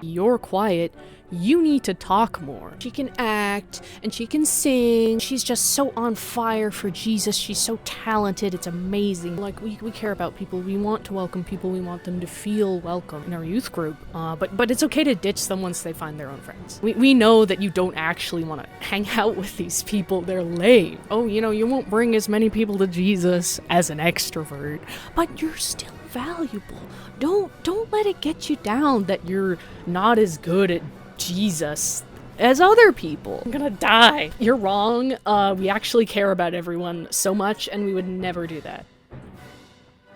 You're quiet. You need to talk more. She can act, and she can sing. She's just so on fire for Jesus. She's so talented. It's amazing. Like, we care about people. We want to welcome people. We want them to feel welcome in our youth group. But it's okay to ditch them once they find their own friends. We know that you don't actually want to hang out with these people. They're lame. Oh, you won't bring as many people to Jesus as an extrovert, but you're still valuable. Don't let it get you down that you're not as good at Jesus as other people. I'm gonna die. You're wrong. We actually care about everyone so much, and we would never do that.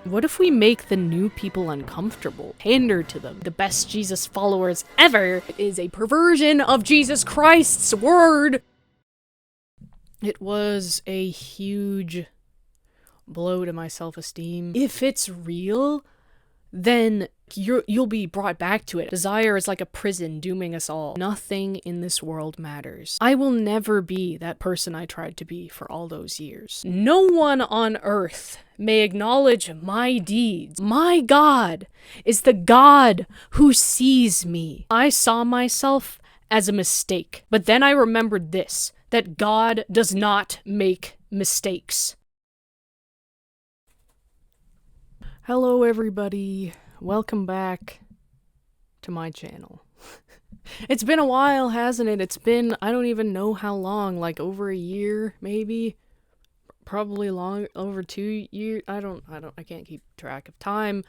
What if we make the new people uncomfortable? Pander to them. The best Jesus followers ever is a perversion of Jesus Christ's word. It was a huge blow to my self-esteem. If it's real, then you'll be brought back to it. Desire is like a prison dooming us all. Nothing in this world matters. I will never be that person I tried to be for all those years. No one on earth may acknowledge my deeds. My God is the God who sees me. I saw myself as a mistake, but then I remembered this, that God does not make mistakes. Hello everybody, welcome back to my channel. It's been a while, hasn't it? It's been, I don't even know how long, like over a year, maybe? Probably over 2 years, I can't keep track of time.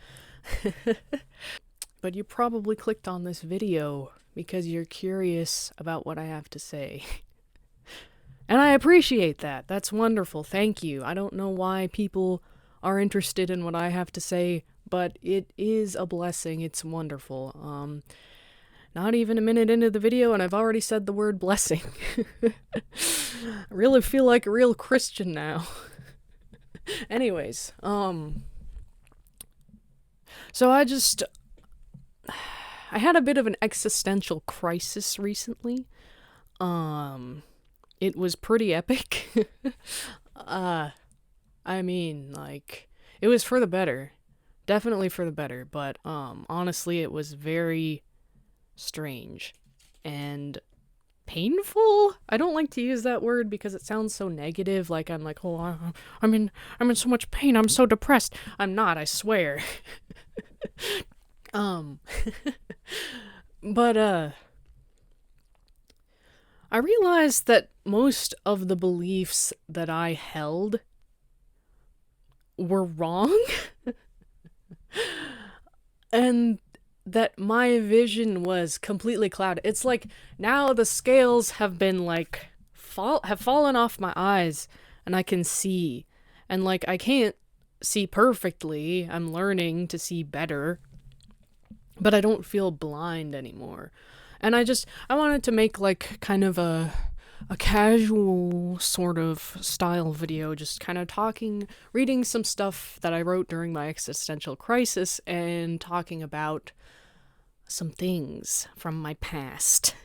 But you probably clicked on this video because you're curious about what I have to say. And I appreciate that, that's wonderful, thank you. I don't know why people are interested in what I have to say, but it is a blessing. It's wonderful. Not even a minute into the video and I've already said the word blessing. I really feel like a real Christian now. Anyways, so I had a bit of an existential crisis recently. It was pretty epic. I mean, like, it was for the better. Definitely for the better, but, honestly, it was very strange and painful. I don't like to use that word because it sounds so negative, like I'm like, oh, I'm in so much pain, I'm so depressed. I'm not, I swear. But, I realized that most of the beliefs that I held were wrong, and that my vision was completely clouded. It's like now the scales have been like have fallen off my eyes and I can see, and like I can't see perfectly. I'm learning to see better, but I don't feel blind anymore. And I wanted to make like kind of a casual sort of style video, just kind of reading some stuff that I wrote during my existential crisis and talking about some things from my past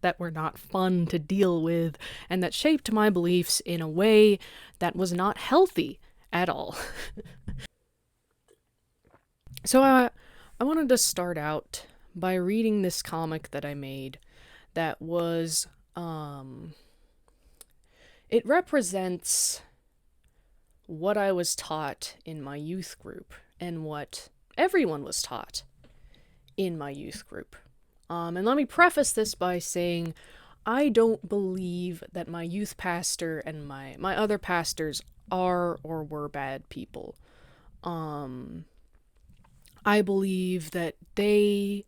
that were not fun to deal with and that shaped my beliefs in a way that was not healthy at all. So I wanted to start out by reading this comic that I made that was, it represents what I was taught in my youth group and what everyone was taught in my youth group. And let me preface this by saying I don't believe that my youth pastor and my other pastors are or were bad people. I believe that they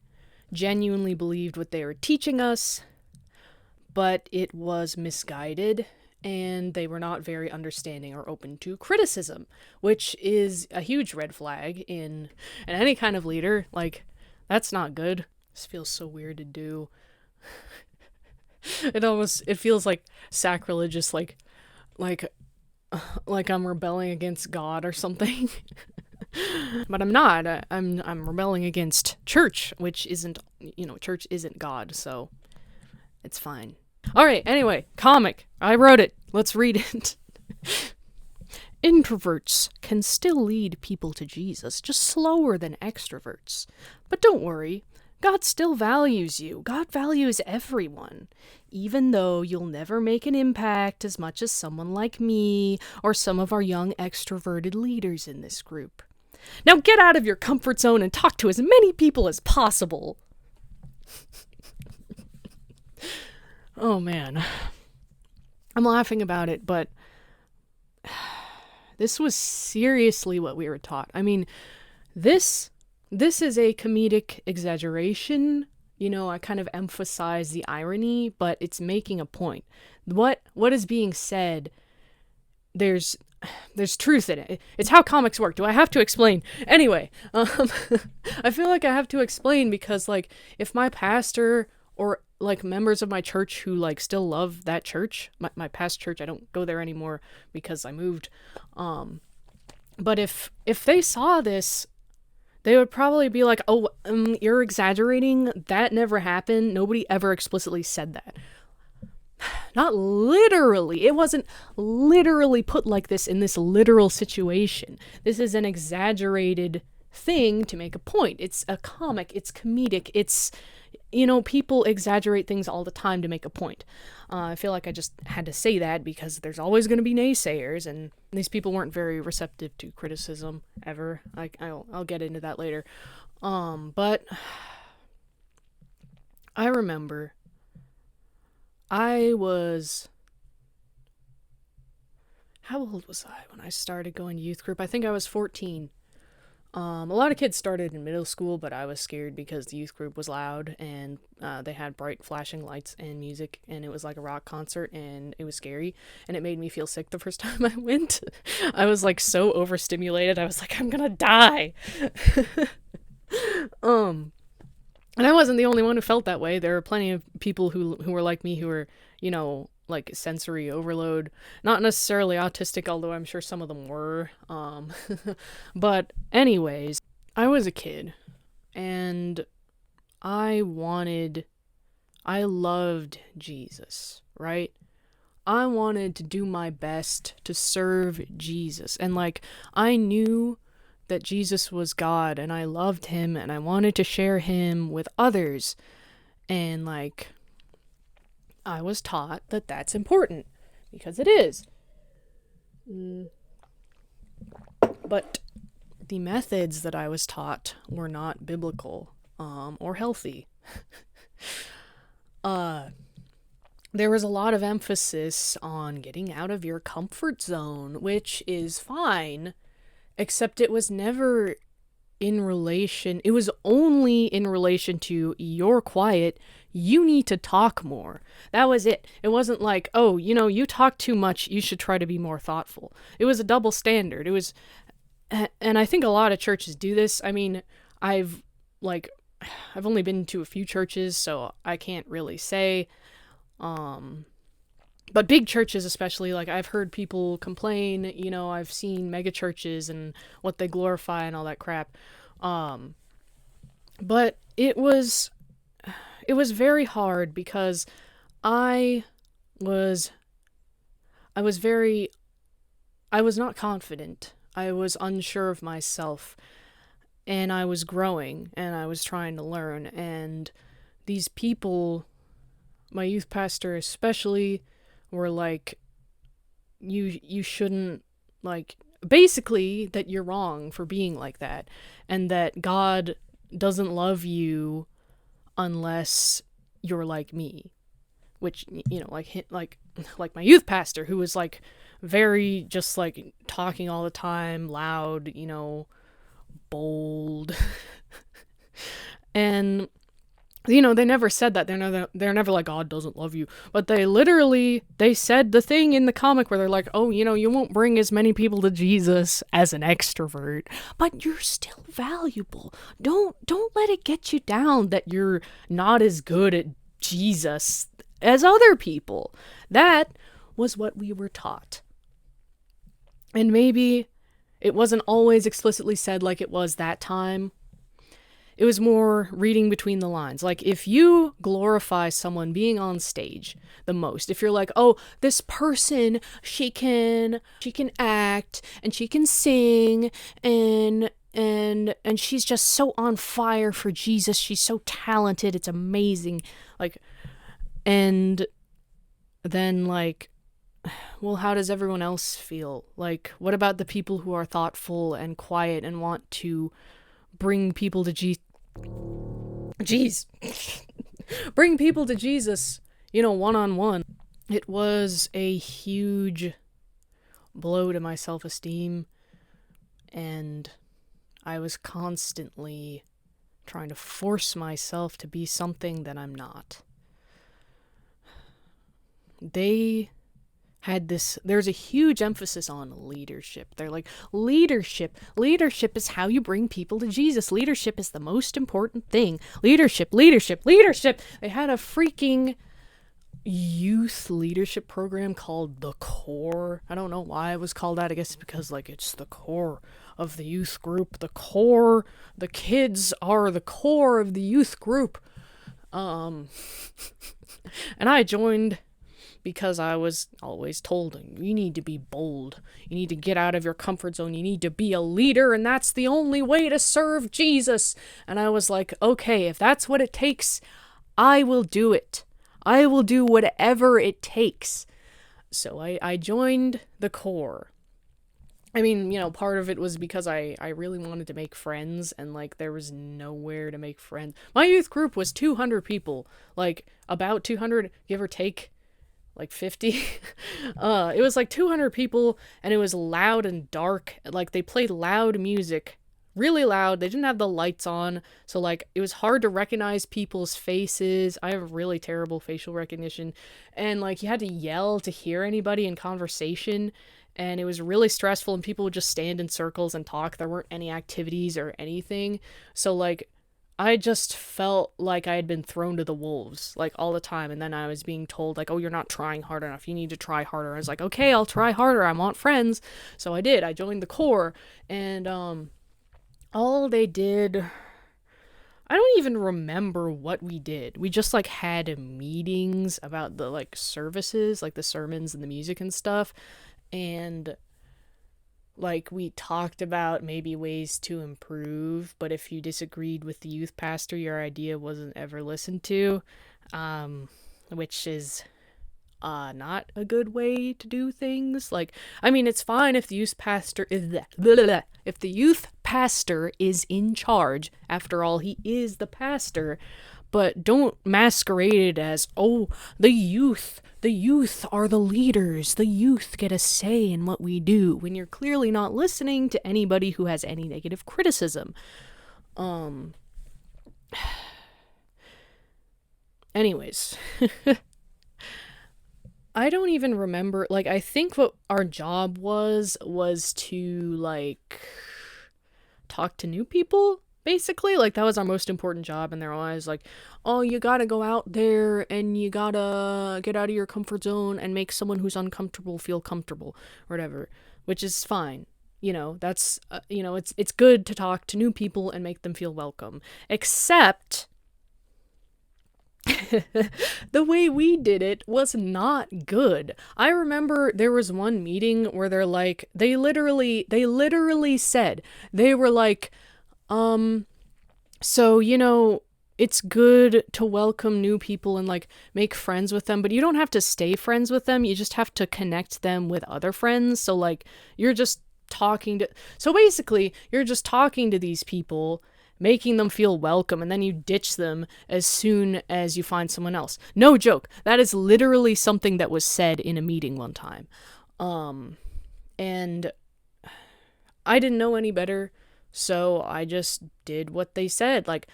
genuinely believed what they were teaching us, but it was misguided, and they were not very understanding or open to criticism, which is a huge red flag in any kind of leader. Like, that's not good. This feels so weird to do. It feels like sacrilegious, like I'm rebelling against God or something. But I'm not. I'm rebelling against church, which isn't, church isn't God, so it's fine. Alright, anyway, comic. I wrote it. Let's read it. Introverts can still lead people to Jesus, just slower than extroverts. But don't worry, God still values you. God values everyone. Even though you'll never make an impact as much as someone like me or some of our young extroverted leaders in this group. Now get out of your comfort zone and talk to as many people as possible. Oh man. I'm laughing about it, but this was seriously what we were taught. I mean, this is a comedic exaggeration. You know, I kind of emphasize the irony, but it's making a point. What is being said, there's truth in it. It's how comics work. Do I have to explain? Anyway, I feel like I have to explain because, like, if my pastor or, like, members of my church who, like, still love that church, my past church, I don't go there anymore because I moved, but if they saw this, they would probably be like, oh, you're exaggerating. That never happened. Nobody ever explicitly said that. Not literally. It wasn't literally put like this in this literal situation. This is an exaggerated thing to make a point. It's a comic. It's comedic. It's, you know, people exaggerate things all the time to make a point. I feel like I just had to say that because there's always going to be naysayers, and these people weren't very receptive to criticism ever. I'll get into that later. But I remember how old was I when I started going to youth group? I think I was 14. A lot of kids started in middle school, but I was scared because the youth group was loud and they had bright flashing lights and music, and it was like a rock concert, and it was scary, and it made me feel sick the first time I went. I was like so overstimulated. I was like, I'm gonna die. And I wasn't the only one who felt that way. There were plenty of people who were like me, who were, you know, like sensory overload, not necessarily autistic, although I'm sure some of them were. But anyways, I was a kid and I loved Jesus, right? I wanted to do my best to serve Jesus. And like, I knew that Jesus was God and I loved him and I wanted to share him with others. And like, I was taught that that's important, because it is. But the methods that I was taught were not biblical, or healthy. There was a lot of emphasis on getting out of your comfort zone, which is fine, except it was never it was only in relation to you're quiet, you need to talk more. That was it. It wasn't like, oh, you know, you talk too much, you should try to be more thoughtful. It was a double standard. It was, and I think a lot of churches do this. I mean, I've only been to a few churches, so I can't really say, but big churches especially, like, I've heard people complain, you know, I've seen mega churches and what they glorify and all that crap. But it was very hard because I was not confident. I was unsure of myself, and I was growing and I was trying to learn, and these people, my youth pastor especially, were like, you shouldn't, like, basically that you're wrong for being like that, and that God doesn't love you unless you're like me, which, you know, like my youth pastor, who was like very just like talking all the time, loud, you know, bold. And you know, they never said that. They're never like, God doesn't love you. But they said the thing in the comic where they're like, oh, you know, you won't bring as many people to Jesus as an extrovert, but you're still valuable. Don't let it get you down that you're not as good at Jesus as other people. That was what we were taught. And maybe it wasn't always explicitly said like it was that time. It was more reading between the lines. Like, if you glorify someone being on stage the most, if you're like, oh, this person, she can act and she can sing and and she's just so on fire for Jesus. She's so talented. It's amazing. Like, and then like, well, how does everyone else feel? Like, what about the people who are thoughtful and quiet and want to bring people to bring people to Jesus, one-on-one? It was a huge blow to my self-esteem, and I was constantly trying to force myself to be something that I'm not. There's a huge emphasis on leadership. They're like, leadership is how you bring people to Jesus. Leadership is the most important thing. Leadership. They had a freaking youth leadership program called the core. I don't know why it was called that. I guess because like it's the core of the youth group. The kids are the core of the youth group. And I joined because I was always told, you need to be bold. You need to get out of your comfort zone. You need to be a leader, and that's the only way to serve Jesus. And I was like, okay, if that's what it takes, I will do it. I will do whatever it takes. So I joined the core. I mean, part of it was because I really wanted to make friends, and like there was nowhere to make friends. My youth group was 200 people, like about 200, give or take. Like 50. It was like 200 people, and it was loud and dark. Like they played loud music, really loud. They didn't have the lights on, so like it was hard to recognize people's faces. I have really terrible facial recognition, and like you had to yell to hear anybody in conversation, and it was really stressful, and people would just stand in circles and talk. There weren't any activities or anything. So like I just felt like I had been thrown to the wolves, like, all the time. And then I was being told, like, oh, you're not trying hard enough. You need to try harder. I was like, okay, I'll try harder. I want friends. So I did. I joined the core. And all they did, I don't even remember what we did. We just, like, had meetings about the, like, services, like, the sermons and the music and stuff. And like, we talked about maybe ways to improve, but if you disagreed with the youth pastor, your idea wasn't ever listened to, which is not a good way to do things. Like, I mean, it's fine if the youth pastor is in charge. After all, he is the pastor. But don't masquerade it as, oh, the youth are the leaders. The youth get a say in what we do, when you're clearly not listening to anybody who has any negative criticism. Anyways. I don't even remember, like, I think what our job was to, like, talk to new people. Basically, like, that was our most important job, and they're always like, oh, you gotta go out there, and you gotta get out of your comfort zone and make someone who's uncomfortable feel comfortable, or whatever, which is fine. That's, it's good to talk to new people and make them feel welcome. Except, the way we did it was not good. I remember there was one meeting where they literally said, they were like, so, it's good to welcome new people and, like, make friends with them, but you don't have to stay friends with them. You just have to connect them with other friends. So, like, you're just talking to these people, making them feel welcome, and then you ditch them as soon as you find someone else. No joke. That is literally something that was said in a meeting one time. And I didn't know any better. So I just did what they said, like,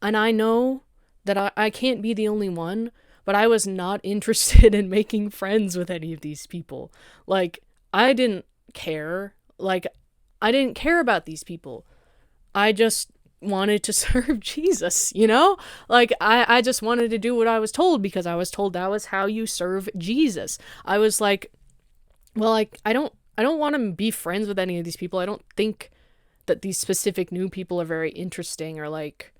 and I know that I can't be the only one, but I was not interested in making friends with any of these people. Like, I didn't care. Like, I didn't care about these people. I just wanted to serve Jesus, Like, I just wanted to do what I was told, because I was told that was how you serve Jesus. I was like, well, like, I don't want to be friends with any of these people. I don't think that these specific new people are very interesting or, like,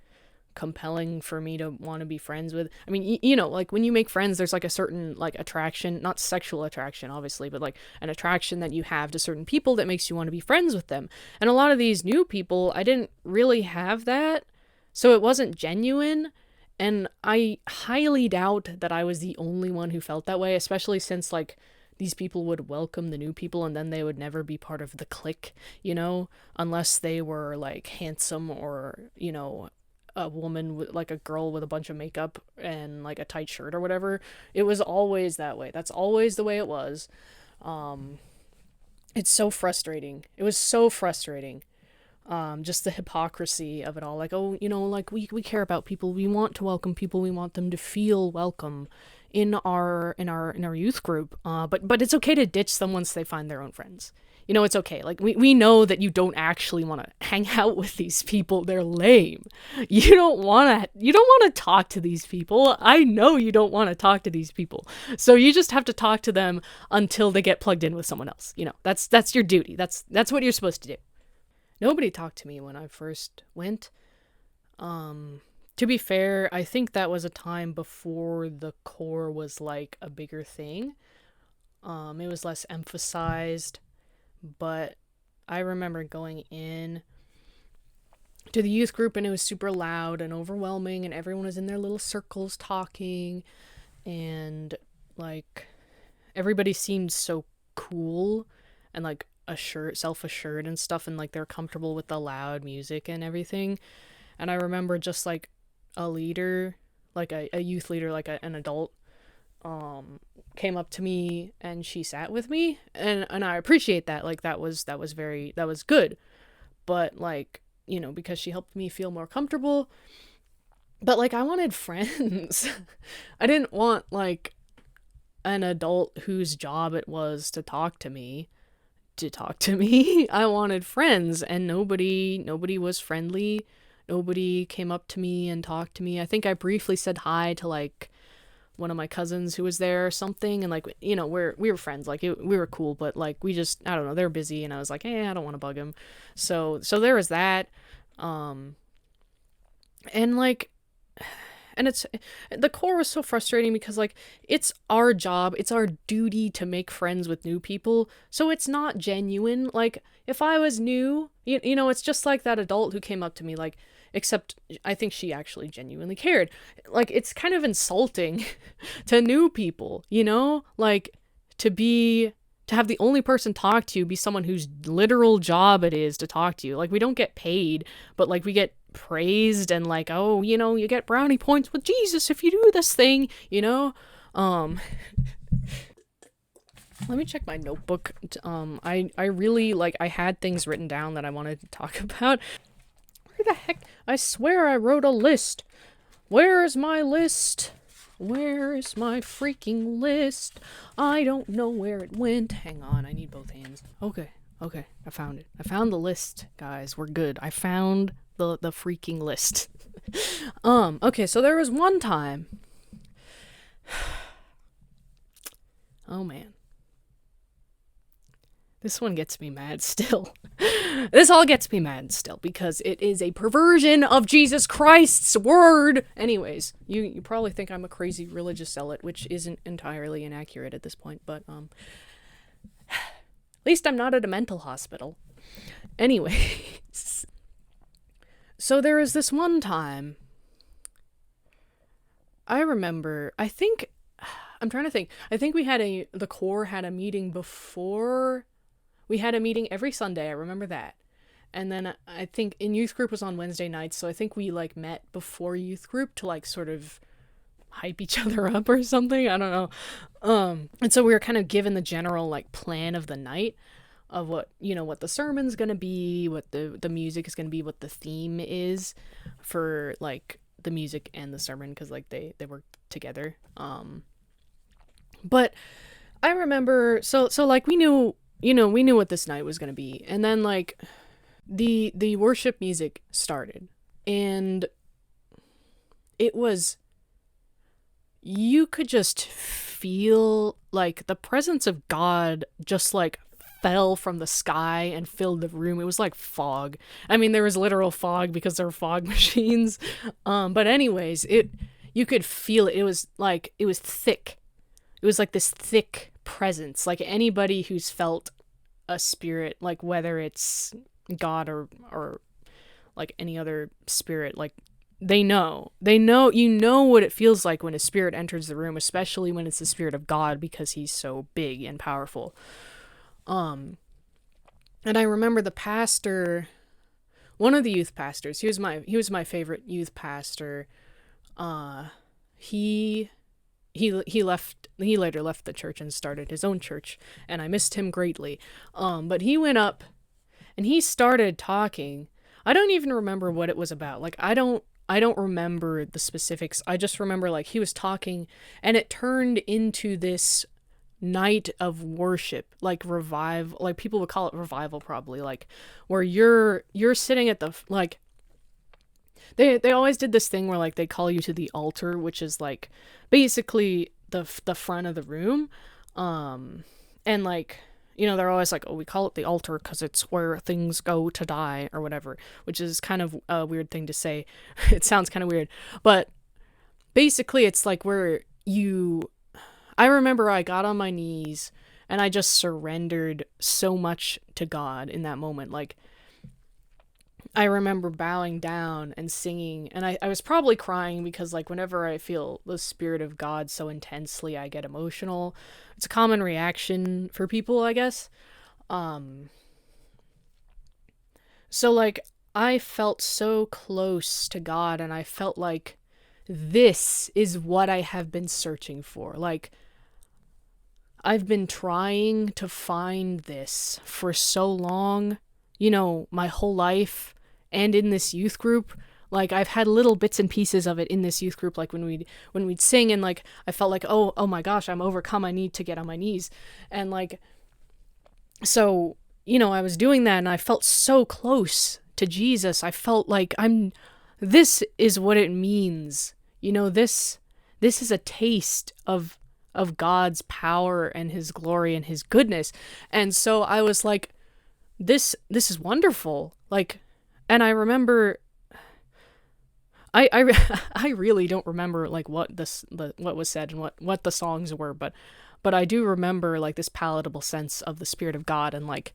compelling for me to want to be friends with. I mean, you know, like when you make friends, there's like a certain like attraction, not sexual attraction, obviously, but like an attraction that you have to certain people that makes you want to be friends with them. And a lot of these new people, I didn't really have that. So it wasn't genuine. And I highly doubt that I was the only one who felt that way, especially since like these people would welcome the new people and then they would never be part of the clique, you know, unless they were like handsome or, you know, a woman with like a girl with a bunch of makeup and like a tight shirt or whatever. It was always that way. That's always the way it was. It's so frustrating. It was so frustrating. Just the hypocrisy of it all. Like, oh, you know, like we care about people. We want to welcome people. We want them to feel welcome in our youth group. But it's okay to ditch them once they find their own friends. You know, it's okay. Like we know that you don't actually want to hang out with these people. They're lame. You don't want to talk to these people. I know you don't want to talk to these people. So you just have to talk to them until they get plugged in with someone else. You know, that's your duty. That's what you're supposed to do. Nobody talked to me when I first went. To be fair, I think that was a time before the core was like a bigger thing. It was less emphasized, but I remember going in to the youth group and it was super loud and overwhelming and everyone was in their little circles talking and like everybody seemed so cool and like self-assured and stuff, and like they're comfortable with the loud music and everything. And I remember just like a leader, like a youth leader, like an adult, came up to me and she sat with me, and I appreciate that. Like that was good, but like, you know, because she helped me feel more comfortable. But like I wanted friends. I didn't want like an adult whose job it was to talk to me. I wanted friends, and nobody was friendly. Nobody came up to me and talked to me. I think I briefly said hi to like one of my cousins who was there or something, and like, you know, we were friends, like we were cool, but like we just, I don't know, they're busy, and I was like, hey, I don't want to bug him. So there was that. And like, and the core was so frustrating because like it's our job, it's our duty to make friends with new people, so it's not genuine. Like if I was new, you know, it's just like that adult who came up to me, like, except I think she actually genuinely cared. Like it's kind of insulting to new people, you know, like to have the only person talk to you be someone whose literal job it is to talk to you. Like we don't get paid, but like we get praised and like, oh, you know, you get brownie points with Jesus if you do this thing, you know. Let me check my notebook. I really like, I had things written down that I wanted to talk about. Where the heck? I swear I wrote a list. Where is my list? Where is my freaking list? I don't know where it went. Hang on, I need both hands. Okay, I found it. I found the list, guys. We're good. I found the freaking list. Okay, so there was one time. Oh man. This one gets me mad still. This all gets me mad still because it is a perversion of Jesus Christ's word. Anyways, you probably think I'm a crazy religious zealot, which isn't entirely inaccurate at this point, but at least I'm not at a mental hospital. Anyways. So there was this one time, I remember, I'm trying to think, I think the core had a meeting before, we had a meeting every Sunday, I remember that. And then I think in youth group was on Wednesday nights, so I think we like met before youth group to like sort of hype each other up or something, I don't know. And so we were kind of given the general like plan of the night of what, you know, what the sermon's gonna be, what the music is gonna be, what the theme is for like the music and the sermon, because like they work together. But I remember, so like we knew what this night was gonna be, and then like the worship music started, and it was, you could just feel like the presence of God just like fell from the sky and filled the room. It was like fog. I mean, there was literal fog because there were fog machines. But anyways, you could feel it. It was thick. It was like this thick presence. Like anybody who's felt a spirit, like whether it's God or like any other spirit, like you know what it feels like when a spirit enters the room, especially when it's the spirit of God, because he's so big and powerful. And I remember the pastor, one of the youth pastors, he was my favorite youth pastor. He later left the church and started his own church, and I missed him greatly. But he went up and he started talking. I don't even remember what it was about. Like, I don't remember the specifics. I just remember, like, he was talking and it turned into this night of worship, like revival, like people would call it revival probably, like where you're sitting at the, like, they always did this thing where like they call you to the altar, which is like basically the front of the room. And like, you know, they're always like, oh, we call it the altar because it's where things go to die or whatever, which is kind of a weird thing to say. It sounds kind of weird, but basically it's like where I remember I got on my knees and I just surrendered so much to God in that moment. Like, I remember bowing down and singing, and I was probably crying because, like, whenever I feel the Spirit of God so intensely, I get emotional. It's a common reaction for people, I guess. So, like, I felt so close to God, and I felt like this is what I have been searching for. Like, I've been trying to find this for so long, you know, my whole life. And in this youth group, like, I've had little bits and pieces of it in this youth group, like when we'd sing, and like I felt like, oh my gosh, I'm overcome, I need to get on my knees. And like, so, you know, I was doing that and I felt so close to Jesus. I felt like this is what it means. You know, this is a taste of God's power and his glory and his goodness. And so I was like, this is wonderful. Like, and I remember, I really don't remember like what was said and what the songs were, but I do remember like this palatable sense of the Spirit of God and like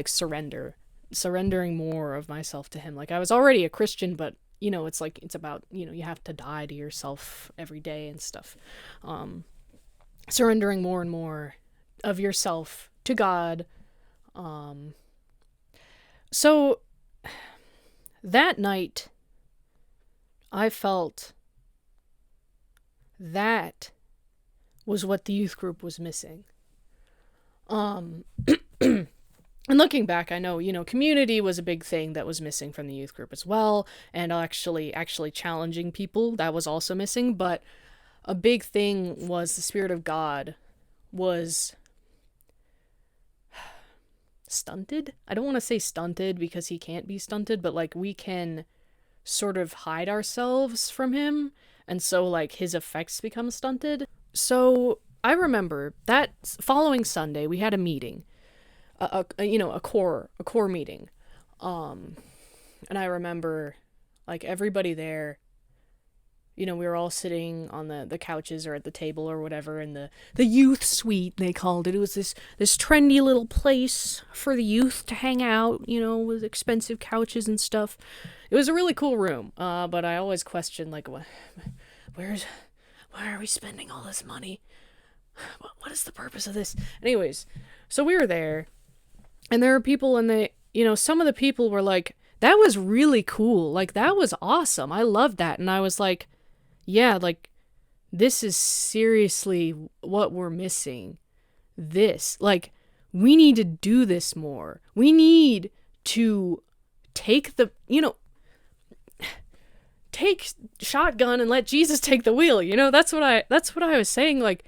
surrendering more of myself to him. Like, I was already a Christian, but you know, it's like, it's about, you know, you have to die to yourself every day and stuff. Surrendering more and more of yourself to God. So that night, I felt that was what the youth group was missing. And looking back, I know, you know, community was a big thing that was missing from the youth group as well, and actually challenging people, that was also missing, but a big thing was the Spirit of God was stunted. I don't want to say stunted because he can't be stunted, but like we can sort of hide ourselves from him, and so like his effects become stunted. So I remember that following Sunday we had a meeting, a core meeting, and I remember like everybody there, you know, we were all sitting on the couches or at the table or whatever in the youth suite, they called it. It was this trendy little place for the youth to hang out, you know, with expensive couches and stuff. It was a really cool room, but I always questioned, like, why are we spending all this money? What is the purpose of this? Anyways, so we were there, and there were people, and some of the people were like, that was really cool. Like, that was awesome. I loved that. And I was like, yeah, like, this is seriously what we're missing. This, like, we need to do this more. We need to take shotgun and let Jesus take the wheel. You know, that's what I was saying. Like,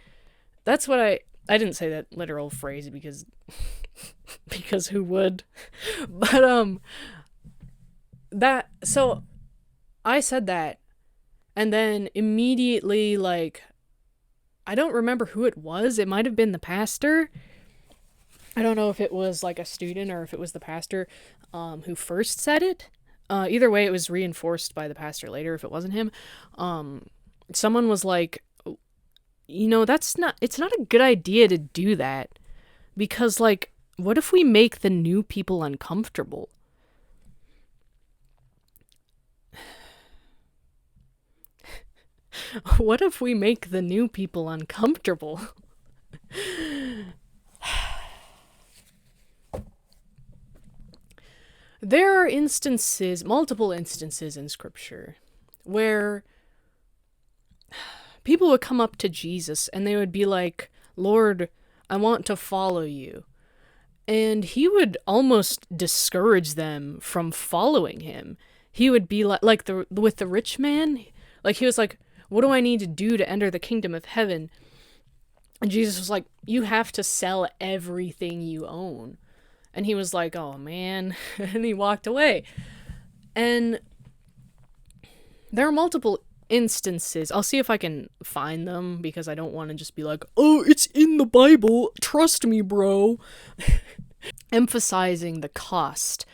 that's what I didn't say that literal phrase because who would? But, so I said that. And then immediately, like, I don't remember who it was. It might have been the pastor. I don't know if it was like a student or if it was the pastor who first said it. Either way, it was reinforced by the pastor later if it wasn't him. Someone was like, it's not a good idea to do that, because like, what if we make the new people uncomfortable? What if we make the new people uncomfortable? There are multiple instances in scripture where people would come up to Jesus and they would be like, Lord, I want to follow you. And he would almost discourage them from following him. He would be with the rich man, like he was like, what do I need to do to enter the kingdom of heaven? And Jesus was like, you have to sell everything you own. And he was like, oh man. And he walked away. And there are multiple instances. I'll see if I can find them, because I don't want to just be like, oh, it's in the Bible, trust me, bro. Emphasizing the cost,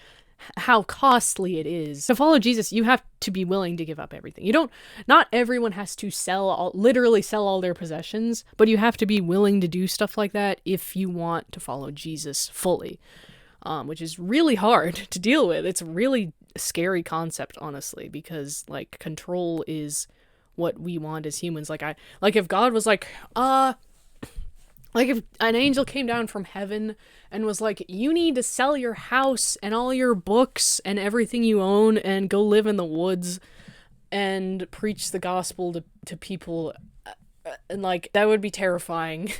how costly it is. To follow Jesus, you have to be willing to give up everything. Not everyone has to literally sell all their possessions, but you have to be willing to do stuff like that if you want to follow Jesus fully. Which is really hard to deal with. It's a really scary concept, honestly, because like control is what we want as humans. If God was like if an angel came down from heaven and was like, you need to sell your house and all your books and everything you own and go live in the woods and preach the gospel to people, and like, that would be terrifying.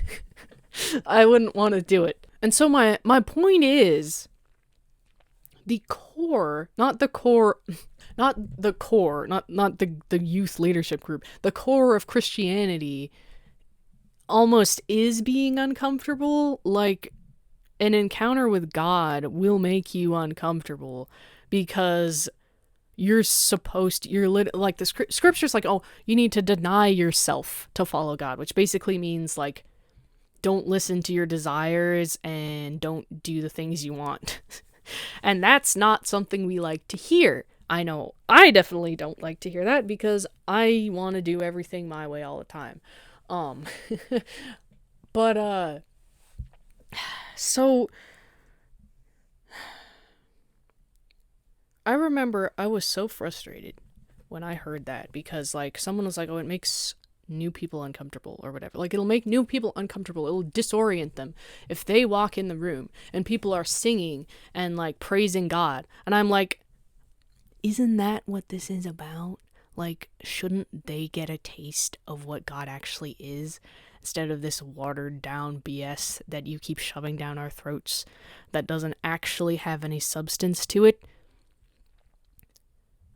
I wouldn't want to do it. And so my point is, not the youth leadership group, the core of Christianity almost is being uncomfortable. Like, an encounter with God will make you uncomfortable, because the scripture's like, oh, you need to deny yourself to follow God, which basically means like, don't listen to your desires and don't do the things you want. And that's not something we like to hear. I know I definitely don't like to hear that, because I want to do everything my way all the time. So I remember I was so frustrated when I heard that, because like, someone was like, oh, it makes new people uncomfortable or whatever. Like, it'll make new people uncomfortable. It'll disorient them if they walk in the room and people are singing and like praising God. And I'm like, isn't that what this is about? Like, shouldn't they get a taste of what God actually is, instead of this watered down BS that you keep shoving down our throats that doesn't actually have any substance to it?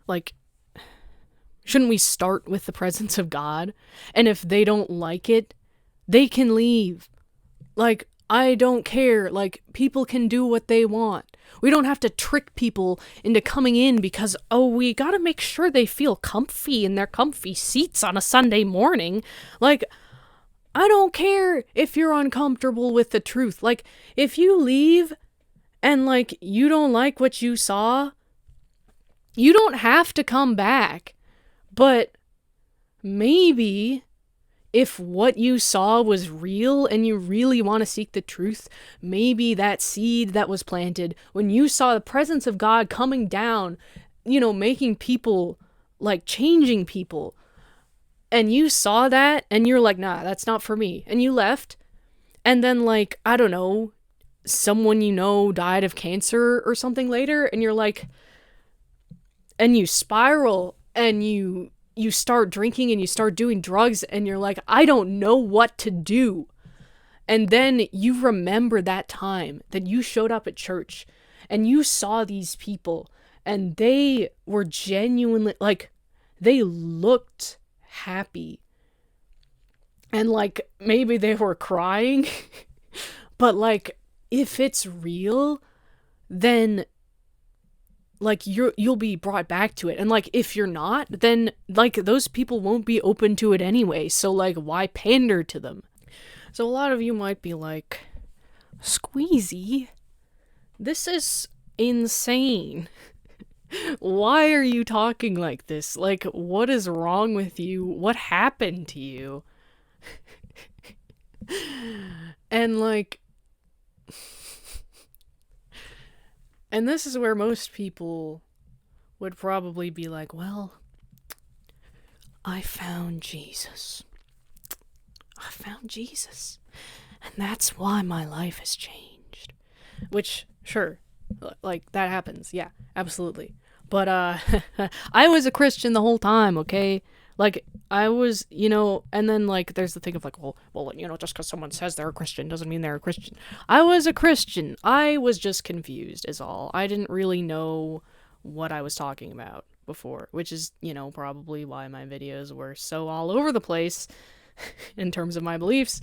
Like, shouldn't we start with the presence of God? And if they don't like it, they can leave. Like, I don't care. Like, people can do what they want. We don't have to trick people into coming in because, oh, we gotta make sure they feel comfy in their comfy seats on a Sunday morning. Like, I don't care if you're uncomfortable with the truth. Like, if you leave and, like, you don't like what you saw, you don't have to come back. But maybe if what you saw was real and you really want to seek the truth, maybe that seed that was planted when you saw the presence of God coming down, making people, like, changing people, and you saw that and you're like, nah, that's not for me, and you left, and then, like, I don't know, someone died of cancer or something later, and you're like, and you spiral, and you start drinking and you start doing drugs, and you're like, I don't know what to do. And then you remember that time that you showed up at church and you saw these people and they were genuinely, like, they looked happy. And, like, maybe they were crying. But, like, if it's real, then, like, you'll be brought back to it. And, like, if you're not, then, like, those people won't be open to it anyway. So, like, why pander to them? So a lot of you might be like, Squeezy? This is insane. Why are you talking like this? Like, what is wrong with you? What happened to you? And like, and this is where most people would probably be like, well, I found Jesus. I found Jesus. And that's why my life has changed. Which, sure, like, that happens. Yeah, absolutely. But, I was a Christian the whole time, okay? Like, I was, and then, like, there's the thing of, like, well, just because someone says they're a Christian doesn't mean they're a Christian. I was a Christian. I was just confused, is all. I didn't really know what I was talking about before, which is, probably why my videos were so all over the place in terms of my beliefs.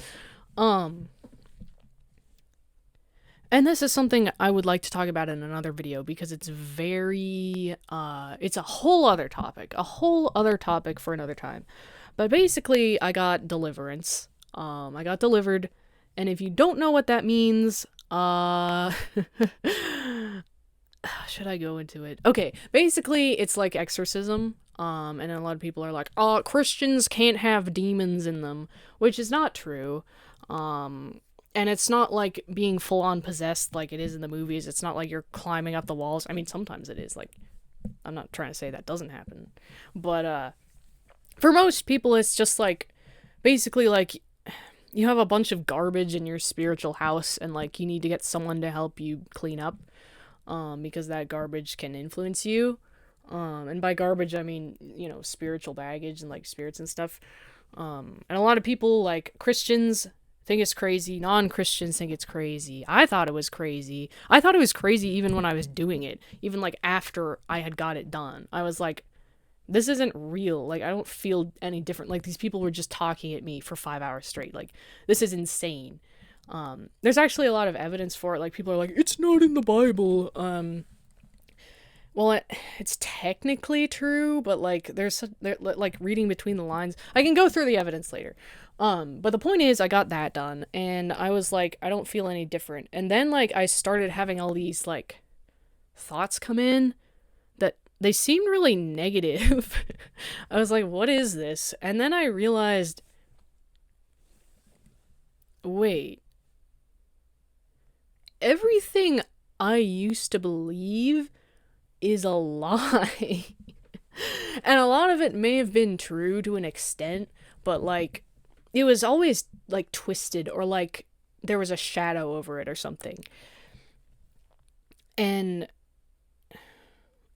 And this is something I would like to talk about in another video because it's very, it's a whole other topic for another time. But basically, I got deliverance. I got delivered, and if you don't know what that means, should I go into it? Okay, basically, it's like exorcism, and a lot of people are like, oh, Christians can't have demons in them, which is not true. And it's not like being full-on possessed like it is in the movies. It's not like you're climbing up the walls. I mean, sometimes it is. Like, I'm not trying to say that doesn't happen. But, for most people, it's just like, basically, like, you have a bunch of garbage in your spiritual house, and, like, you need to get someone to help you clean up, because that garbage can influence you. And by garbage, I mean, spiritual baggage and, like, spirits and stuff. And a lot of people, like, Christians think it's crazy. Non-Christians think it's crazy. I thought it was crazy. I thought it was crazy even when I was doing it. Even, like, after I had got it done. I was like, this isn't real. Like, I don't feel any different. Like, these people were just talking at me for 5 hours straight. Like, this is insane. There's actually a lot of evidence for it. Like, people are like, it's not in the Bible. Well, it's technically true, but, like, like, reading between the lines. I can go through the evidence later. But the point is, I got that done, and I was like, I don't feel any different. And then, like, I started having all these, like, thoughts come in that they seemed really negative. I was like, what is this? And then I realized, wait, everything I used to believe is a lie. And a lot of it may have been true to an extent, but, like, it was always, like, twisted, or, like, there was a shadow over it or something. And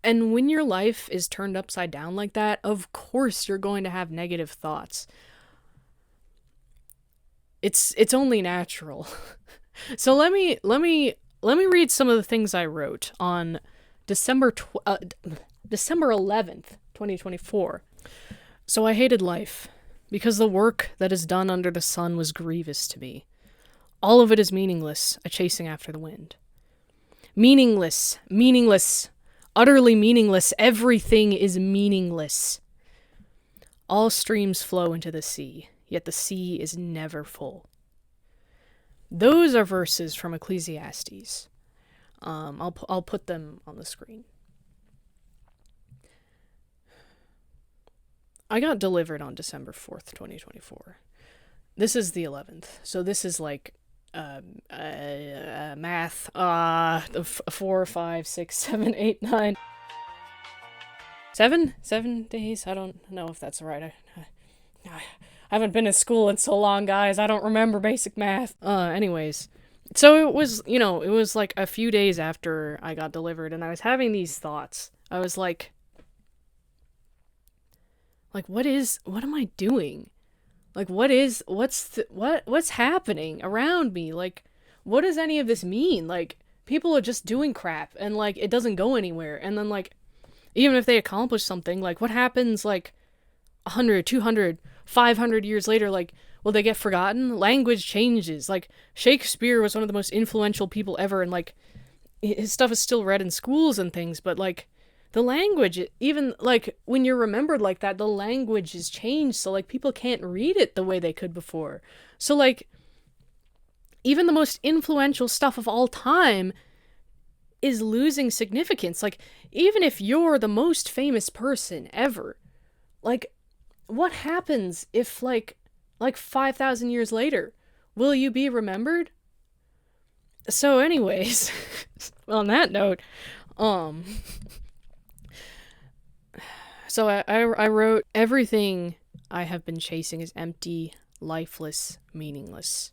when your life is turned upside down like that, of course you're going to have negative thoughts. It's only natural. So let me read some of the things I wrote on December 11th, 2024. So I hated life, because the work that is done under the sun was grievous to me. All of it is meaningless, a chasing after the wind. Meaningless, utterly meaningless, everything is meaningless. All streams flow into the sea, yet the sea is never full. Those are verses from Ecclesiastes. I'll put them on the screen. I got delivered on December 4th, 2024. This is the 11th. So this is like math. 4, 5, 6, 7, 8, 9. 7 days? I don't know if that's right. I haven't been in school in so long, guys. I don't remember basic math. Anyways. So it was, it was like a few days after I got delivered, and I was having these thoughts. I was like, what am I doing? Like, what's happening around me? Like, what does any of this mean? Like, people are just doing crap, and, like, it doesn't go anywhere. And then, like, even if they accomplish something, like, what happens, like, 100, 200, 500 years later? Like, will they get forgotten? Language changes. Like, Shakespeare was one of the most influential people ever, and, like, his stuff is still read in schools and things, but, like, the language, even, like, when you're remembered like that, the language has changed, so, like, people can't read it the way they could before. So, like, Even the most influential stuff of all time is losing significance. Like, even if you're the most famous person ever, like, what happens if, like 5,000 years later, will you be remembered? So anyways, on that note, so I wrote, everything I have been chasing is empty, lifeless, meaningless.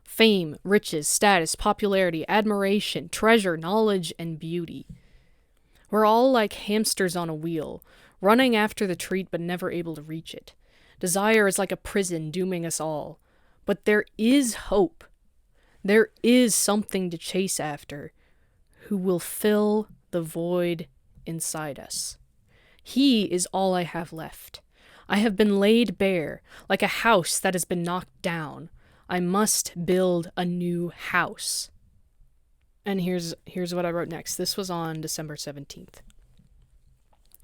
Fame, riches, status, popularity, admiration, treasure, knowledge, and beauty. We're all like hamsters on a wheel, running after the treat but never able to reach it. Desire is like a prison dooming us all. But there is hope. There is something to chase after, who will fill the void inside us. He is all I have left. I have been laid bare, like a house that has been knocked down. I must build a new house. And here's what I wrote next. This was on December 17th.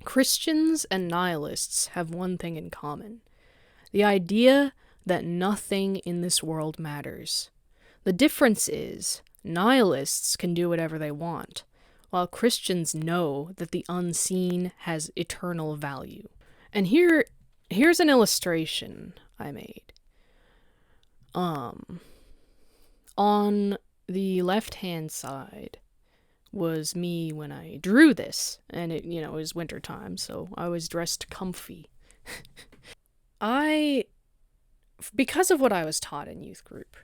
Christians and nihilists have one thing in common. The idea that nothing in this world matters. The difference is, nihilists can do whatever they want, while Christians know that the unseen has eternal value. And here's an illustration I made. On the left-hand side was me when I drew this, and it was wintertime, so I was dressed comfy. Because of what I was taught in youth group,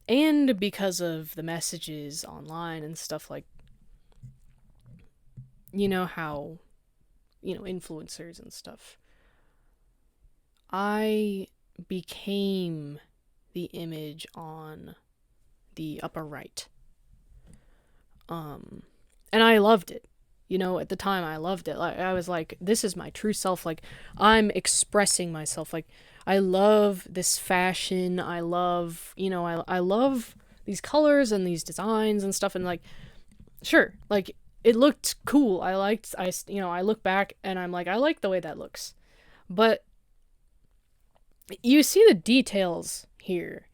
and because of the messages online and stuff, like, how, influencers and stuff, I became the image on the upper right. And I loved it. At the time I loved it. Like, I was like, this is my true self. Like, I'm expressing myself. Like, I love this fashion. I love, I love these colors and these designs and stuff. And like, sure, like, it looked cool. I look back and I'm like, I like the way that looks. But you see the details here.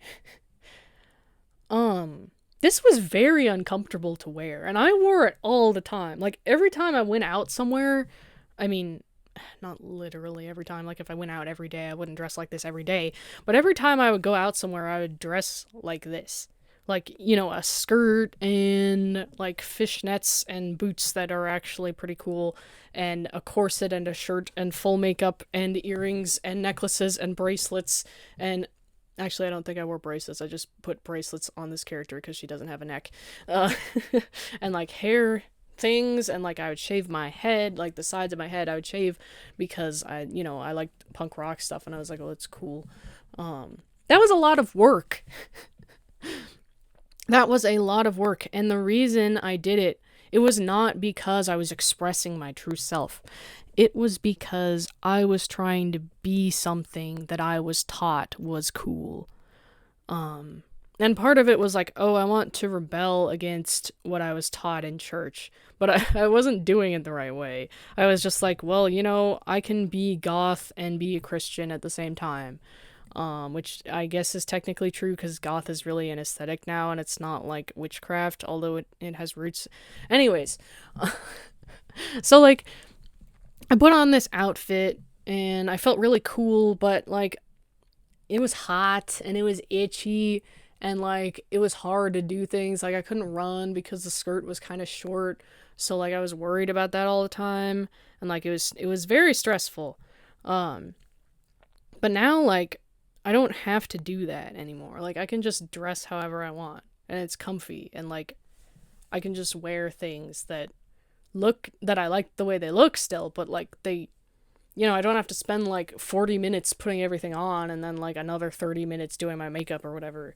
This was very uncomfortable to wear, and I wore it all the time. Like, every time I went out somewhere, I mean, not literally every time, like, if I went out every day, I wouldn't dress like this every day, but every time I would go out somewhere, I would dress like this. Like, a skirt and, like, fishnets and boots that are actually pretty cool, and a corset and a shirt and full makeup and earrings and necklaces and bracelets. And actually, I don't think I wore bracelets. I just put bracelets on this character because she doesn't have a neck. And, like, hair things, and, like, I would shave my head, like, the sides of my head I would shave because I liked punk rock stuff, and I was like, oh, it's cool. That was a lot of work. That was a lot of work, and the reason I did it, it was not because I was expressing my true self. It was because I was trying to be something that I was taught was cool. And part of it was like, oh, I want to rebel against what I was taught in church. But I wasn't doing it the right way. I was just like, well, I can be goth and be a Christian at the same time. Which I guess is technically true because goth is really an aesthetic now, and it's not like witchcraft, although it has roots. Anyways, so, like, I put on this outfit, and I felt really cool, but, like, it was hot, and it was itchy, and, like, it was hard to do things. Like, I couldn't run because the skirt was kind of short, so, like, I was worried about that all the time, and, like, it was very stressful. But now, like, I don't have to do that anymore. Like, I can just dress however I want, and it's comfy, and, like, I can just wear things that I like the way they look still, but, like, they, I don't have to spend, like, 40 minutes putting everything on, and then, like, another 30 minutes doing my makeup or whatever,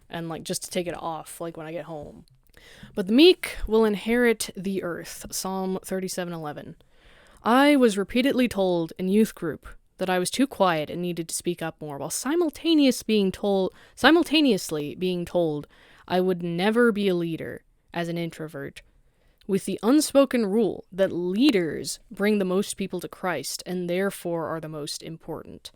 and, like, just to take it off, like, when I get home. But the meek will inherit the earth, Psalm 37:11. I was repeatedly told in youth group that I was too quiet and needed to speak up more, while simultaneously being told I would never be a leader as an introvert, with the unspoken rule that leaders bring the most people to Christ and therefore are the most important.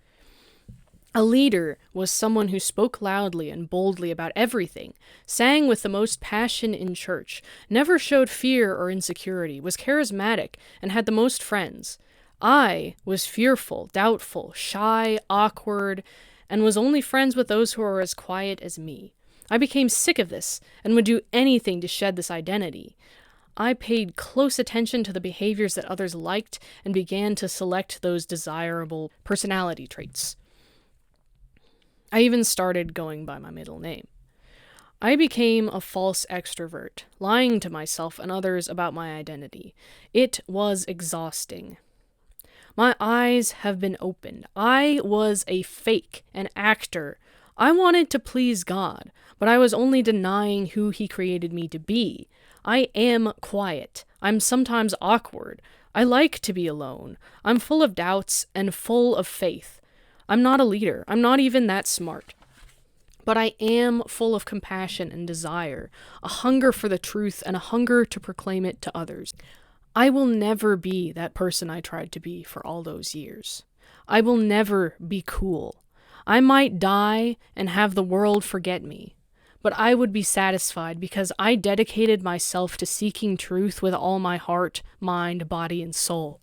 A leader was someone who spoke loudly and boldly about everything, sang with the most passion in church, never showed fear or insecurity, was charismatic, and had the most friends. I was fearful, doubtful, shy, awkward, and was only friends with those who were as quiet as me. I became sick of this and would do anything to shed this identity. I paid close attention to the behaviors that others liked and began to select those desirable personality traits. I even started going by my middle name. I became a false extrovert, lying to myself and others about my identity. It was exhausting. My eyes have been opened. I was a fake, an actor. I wanted to please God, but I was only denying who He created me to be. I am quiet. I'm sometimes awkward. I like to be alone. I'm full of doubts and full of faith. I'm not a leader. I'm not even that smart. But I am full of compassion and desire, a hunger for the truth and a hunger to proclaim it to others. I will never be that person I tried to be for all those years. I will never be cool. I might die and have the world forget me, but I would be satisfied because I dedicated myself to seeking truth with all my heart, mind, body, and soul.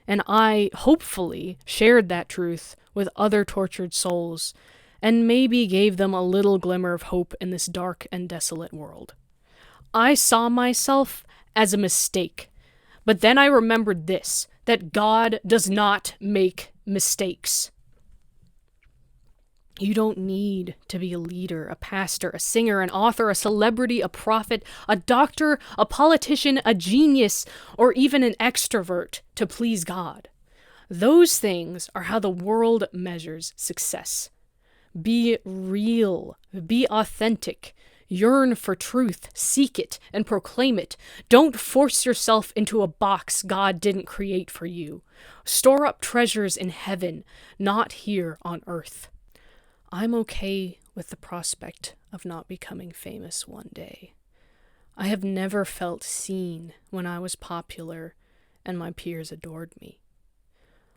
And I, hopefully, shared that truth with other tortured souls, and maybe gave them a little glimmer of hope in this dark and desolate world. I saw myself as a mistake, but then I remembered this, that God does not make mistakes. You don't need to be a leader, a pastor, a singer, an author, a celebrity, a prophet, a doctor, a politician, a genius, or even an extrovert to please God. Those things are how the world measures success. Be real. Be authentic. Yearn for truth. Seek it and proclaim it. Don't force yourself into a box God didn't create for you. Store up treasures in heaven, not here on earth. I'm okay with the prospect of not becoming famous one day. I have never felt seen when I was popular and my peers adored me.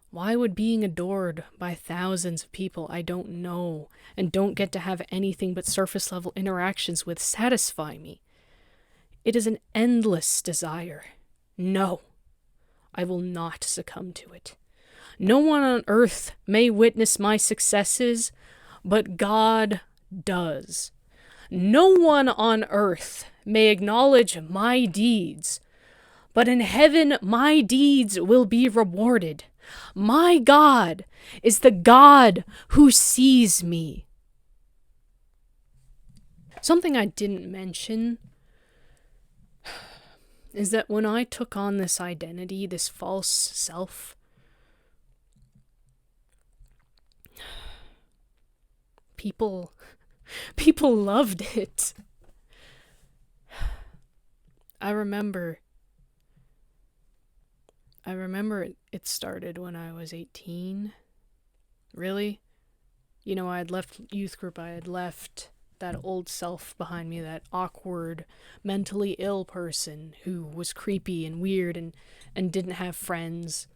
Why would being adored by thousands of people I don't know and don't get to have anything but surface-level interactions with satisfy me? It is an endless desire. No, I will not succumb to it. No one on earth may witness my successes, but God does. No one on earth may acknowledge my deeds, but in heaven my deeds will be rewarded. My God is the God who sees me. Something I didn't mention is that when I took on this identity, this false self, people loved it. I remember it started when I was 18. Really? You know, I had left youth group, I had left that old self behind me, that awkward, mentally ill person who was creepy and weird and didn't have friends.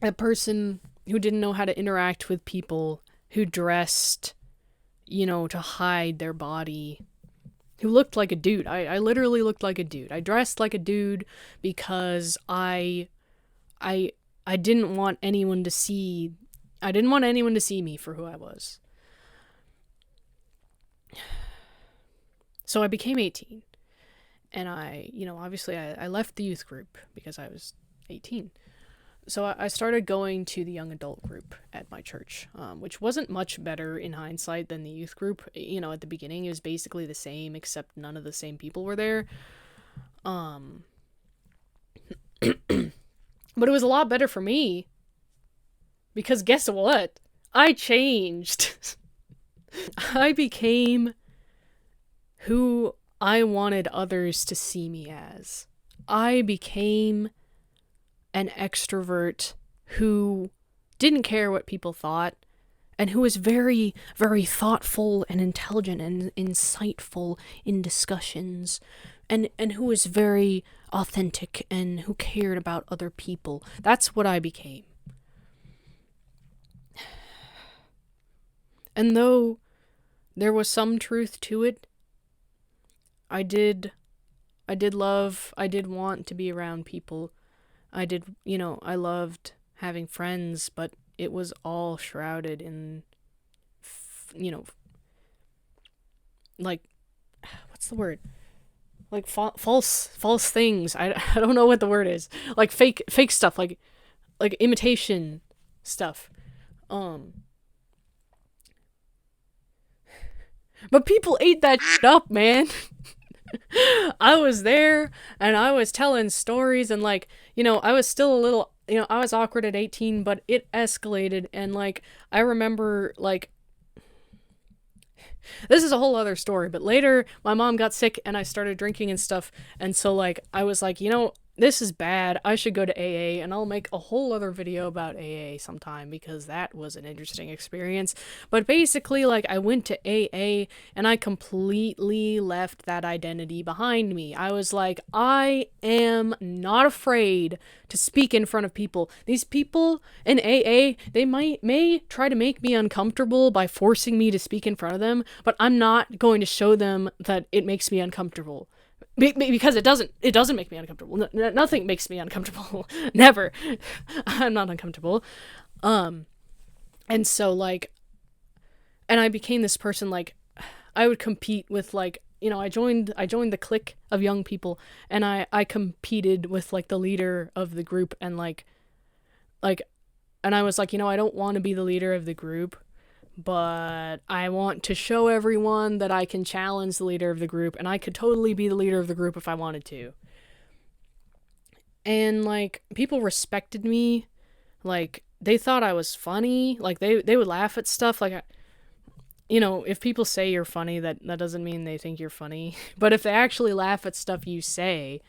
A person who didn't know how to interact with people, who dressed, to hide their body, who looked like a dude. I literally looked like a dude. I dressed like a dude because I didn't want anyone to see me for who I was. So I became 18, and obviously I left the youth group because I was 18. So I started going to the young adult group at my church, which wasn't much better in hindsight than the youth group. At the beginning it was basically the same, except none of the same people were there. But it was a lot better for me, because guess what? I changed. I became who I wanted others to see me as. I became an extrovert who didn't care what people thought, and who was very, very thoughtful and intelligent and insightful in discussions, and who was very authentic and who cared about other people. That's what I became. And though there was some truth to it, I did want to be around people. I loved having friends, but it was all shrouded in, like, what's the word? Like false things. I don't know what the word is. Like fake stuff, like imitation stuff. But people ate that shit up, man. I was there and I was telling stories and like, I was still a little, I was awkward at 18, but it escalated and like I remember like this is a whole other story, but later my mom got sick and I started drinking and stuff, and so like I was like, this is bad. I should go to AA, and I'll make a whole other video about AA sometime because that was an interesting experience. But basically, like, I went to AA and I completely left that identity behind me. I was like, I am not afraid to speak in front of people. These people in AA, they may try to make me uncomfortable by forcing me to speak in front of them, but I'm not going to show them that it makes me uncomfortable. Because it doesn't make me uncomfortable. Nothing makes me uncomfortable. Never. I'm not uncomfortable. And so like, and I became this person, like, I would compete with like, I joined the clique of young people, and I competed with like the leader of the group, and like, and I was like, I don't want to be the leader of the group, but I want to show everyone that I can challenge the leader of the group, and I could totally be the leader of the group if I wanted to. And, like, people respected me. Like, they thought I was funny. Like, they would laugh at stuff. Like, if people say you're funny, that doesn't mean they think you're funny. But if they actually laugh at stuff you say,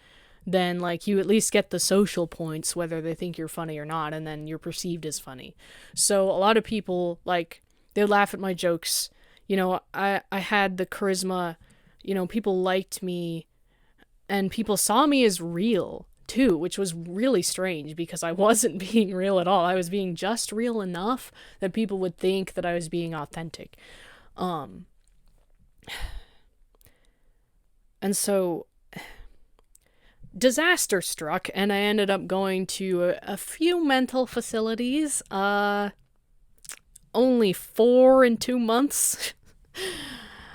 then, like, you at least get the social points, whether they think you're funny or not, and then you're perceived as funny. So, a lot of people, like, they would laugh at my jokes. I had the charisma. People liked me. And people saw me as real, too, which was really strange because I wasn't being real at all. I was being just real enough that people would think that I was being authentic. And so disaster struck, and I ended up going to a few mental facilities. Only 4 in 2 months.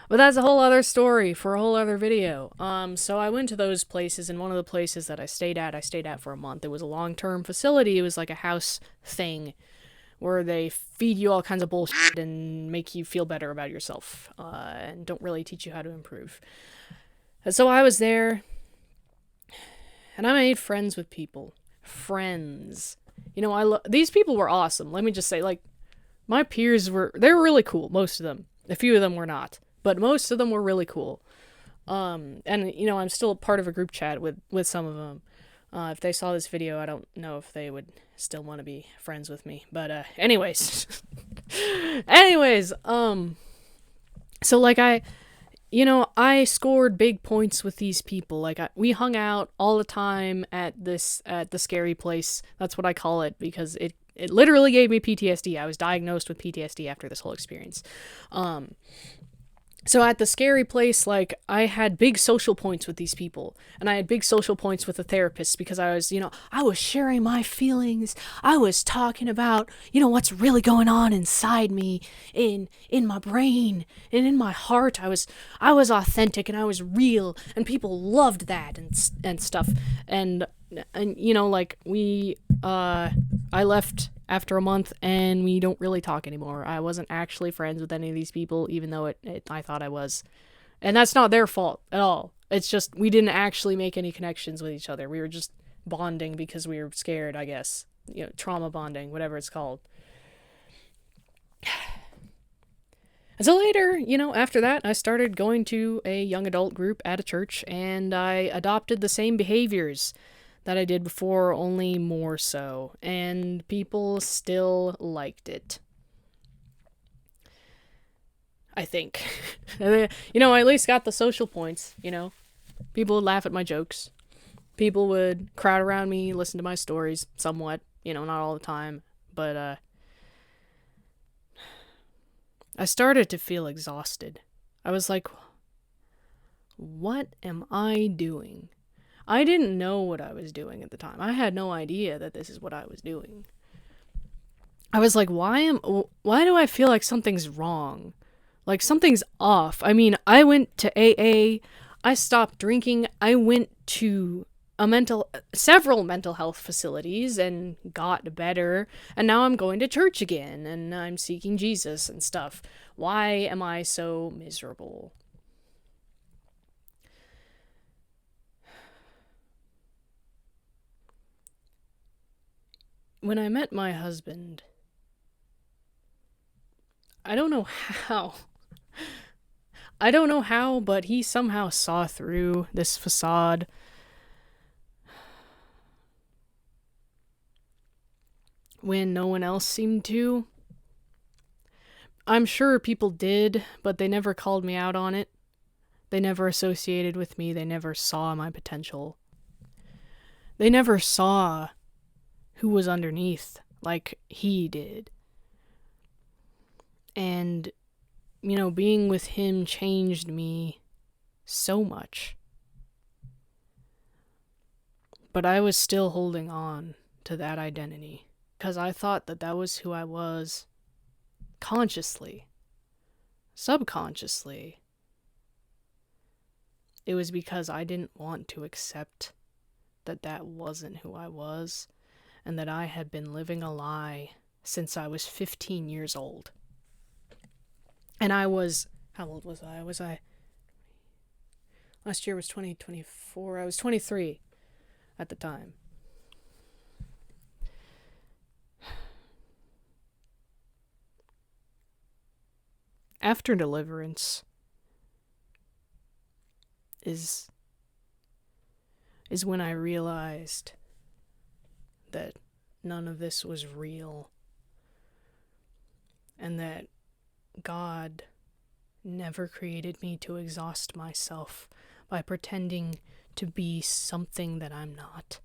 But that's a whole other story for a whole other video. So I went to those places, and one of the places that I stayed at for a month. It was a long-term facility. It was like a house thing where they feed you all kinds of bullshit and make you feel better about yourself, and don't really teach you how to improve. And so I was there, and I made friends with people. Friends. These people were awesome. Let me just say, like, my peers they were really cool, most of them. A few of them were not, but most of them were really cool. And, I'm still part of a group chat with some of them. If they saw this video, I don't know if they would still want to be friends with me. But, anyways. So, like, I scored big points with these people. Like, we hung out all the time at the scary place. That's what I call it, because it literally gave me PTSD. I was diagnosed with PTSD after this whole experience. So at the scary place, like, I had big social points with these people, and I had big social points with the therapist because I was sharing my feelings. I was talking about, what's really going on inside me, in my brain and in my heart. I was authentic and I was real, and people loved that and stuff. And like, I left after a month, and we don't really talk anymore. I wasn't actually friends with any of these people, even though I thought I was. And that's not their fault at all. It's just we didn't actually make any connections with each other. We were just bonding because we were scared, I guess. Trauma bonding, whatever it's called. And so later, after that, I started going to a young adult group at a church, and I adopted the same behaviors that I did before, only more so, and people still liked it. I think. I at least got the social points, People would laugh at my jokes. People would crowd around me, listen to my stories, somewhat, not all the time, but, I started to feel exhausted. I was like, what am I doing? I didn't know what I was doing at the time. I had no idea that this is what I was doing. I was like, why do I feel like something's wrong? Like something's off. I mean, I went to AA, I stopped drinking, I went to several mental health facilities and got better, and now I'm going to church again and I'm seeking Jesus and stuff. Why am I so miserable? When I met my husband, I don't know how. But he somehow saw through this facade. When no one else seemed to. I'm sure people did, but they never called me out on it. They never associated with me. They never saw my potential. They never saw who was underneath like he did. And, being with him changed me so much. But I was still holding on to that identity because I thought that was who I was consciously, subconsciously. It was because I didn't want to accept that wasn't who I was and that I had been living a lie since I was 15 years old. And how old was I? Last year was 2024. I was 23 at the time. After deliverance is when I realized that none of this was real and that God never created me to exhaust myself by pretending to be something that I'm not.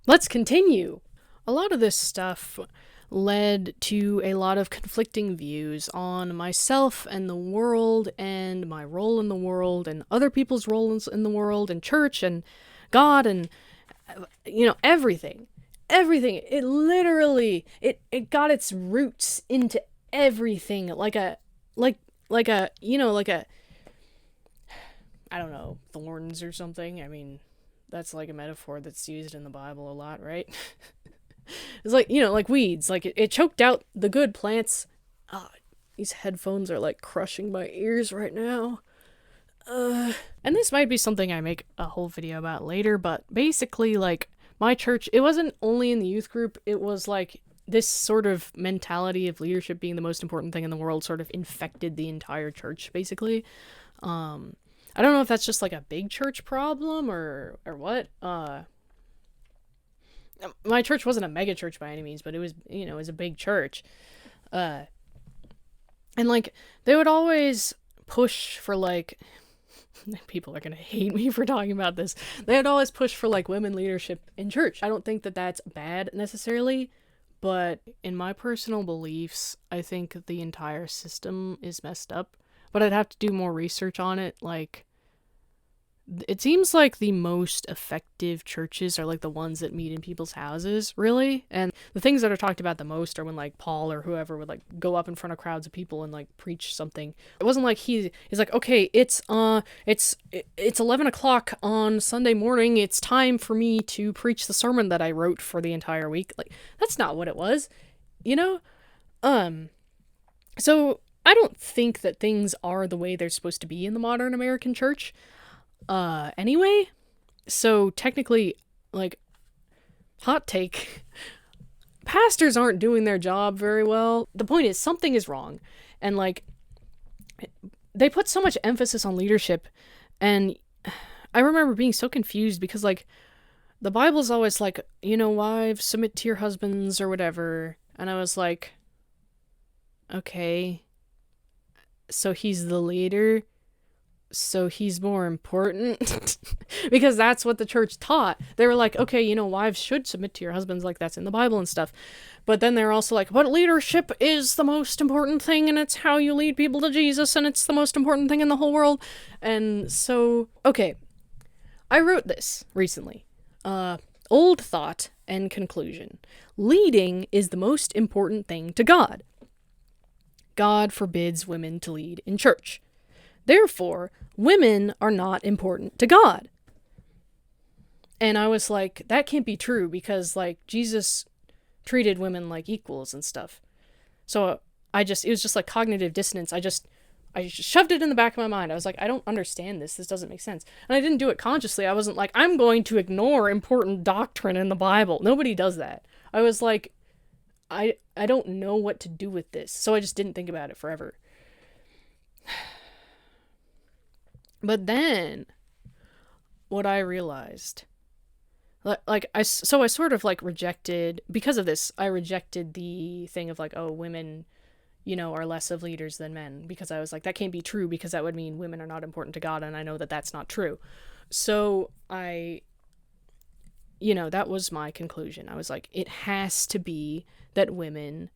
Let's continue. A lot of this stuff led to a lot of conflicting views on myself and the world and my role in the world and other people's roles in the world and church and God and, everything. Everything. It literally, it got its roots into everything like a, I don't know, thorns or something. I mean, that's like a metaphor that's used in the Bible a lot, right? It's like, like weeds. Like it choked out the good plants. These headphones are like crushing my ears right now. And this might be something I make a whole video about later, but basically, like, my church, it wasn't only in the youth group, it was like this sort of mentality of leadership being the most important thing in the world sort of infected the entire church, basically. I don't know if that's just like a big church problem or what. My church wasn't a mega church by any means, but it was, it was a big church. And like, they would always push for like, people are gonna hate me for talking about this. They would always push for like women leadership in church. I don't think that that's bad necessarily, but in my personal beliefs, I think the entire system is messed up. But I'd have to do more research on it. Like, it seems like the most effective churches are like the ones that meet in people's houses, really. And the things that are talked about the most are when like Paul or whoever would like go up in front of crowds of people and like preach something. It wasn't like he's like, okay, it's 11 o'clock on Sunday morning. It's time for me to preach the sermon that I wrote for the entire week. Like, that's not what it was, So I don't think that things are the way they're supposed to be in the modern American church. Anyway, so technically, like, hot take, pastors aren't doing their job very well. The point is, something is wrong, and, like, they put so much emphasis on leadership, and I remember being so confused because, like, the Bible's always like, wives, submit to your husbands, or whatever, and I was like, okay, so he's the leader? so he's more important because that's what the church taught. They were like, okay, wives should submit to your husbands, like that's in the Bible and stuff. But then they're also like, but leadership is the most important thing, and it's how you lead people to Jesus, and it's the most important thing in the whole world. And so, okay, I wrote this recently. Old thought and conclusion. Leading is the most important thing to God. God forbids women to lead in church. Therefore, women are not important to God. And I was like, that can't be true because, like, Jesus treated women like equals and stuff. So it was just like cognitive dissonance. I shoved it in the back of my mind. I was like, I don't understand this. This doesn't make sense. And I didn't do it consciously. I wasn't like, I'm going to ignore important doctrine in the Bible. Nobody does that. I was like, I don't know what to do with this. So I just didn't think about it forever. But then what I realized, I sort of like rejected, because of this, I rejected the thing of like, oh, women, are less of leaders than men, because I was like, that can't be true because that would mean women are not important to God. And I know that that's not true. So that was my conclusion. I was like, it has to be that women,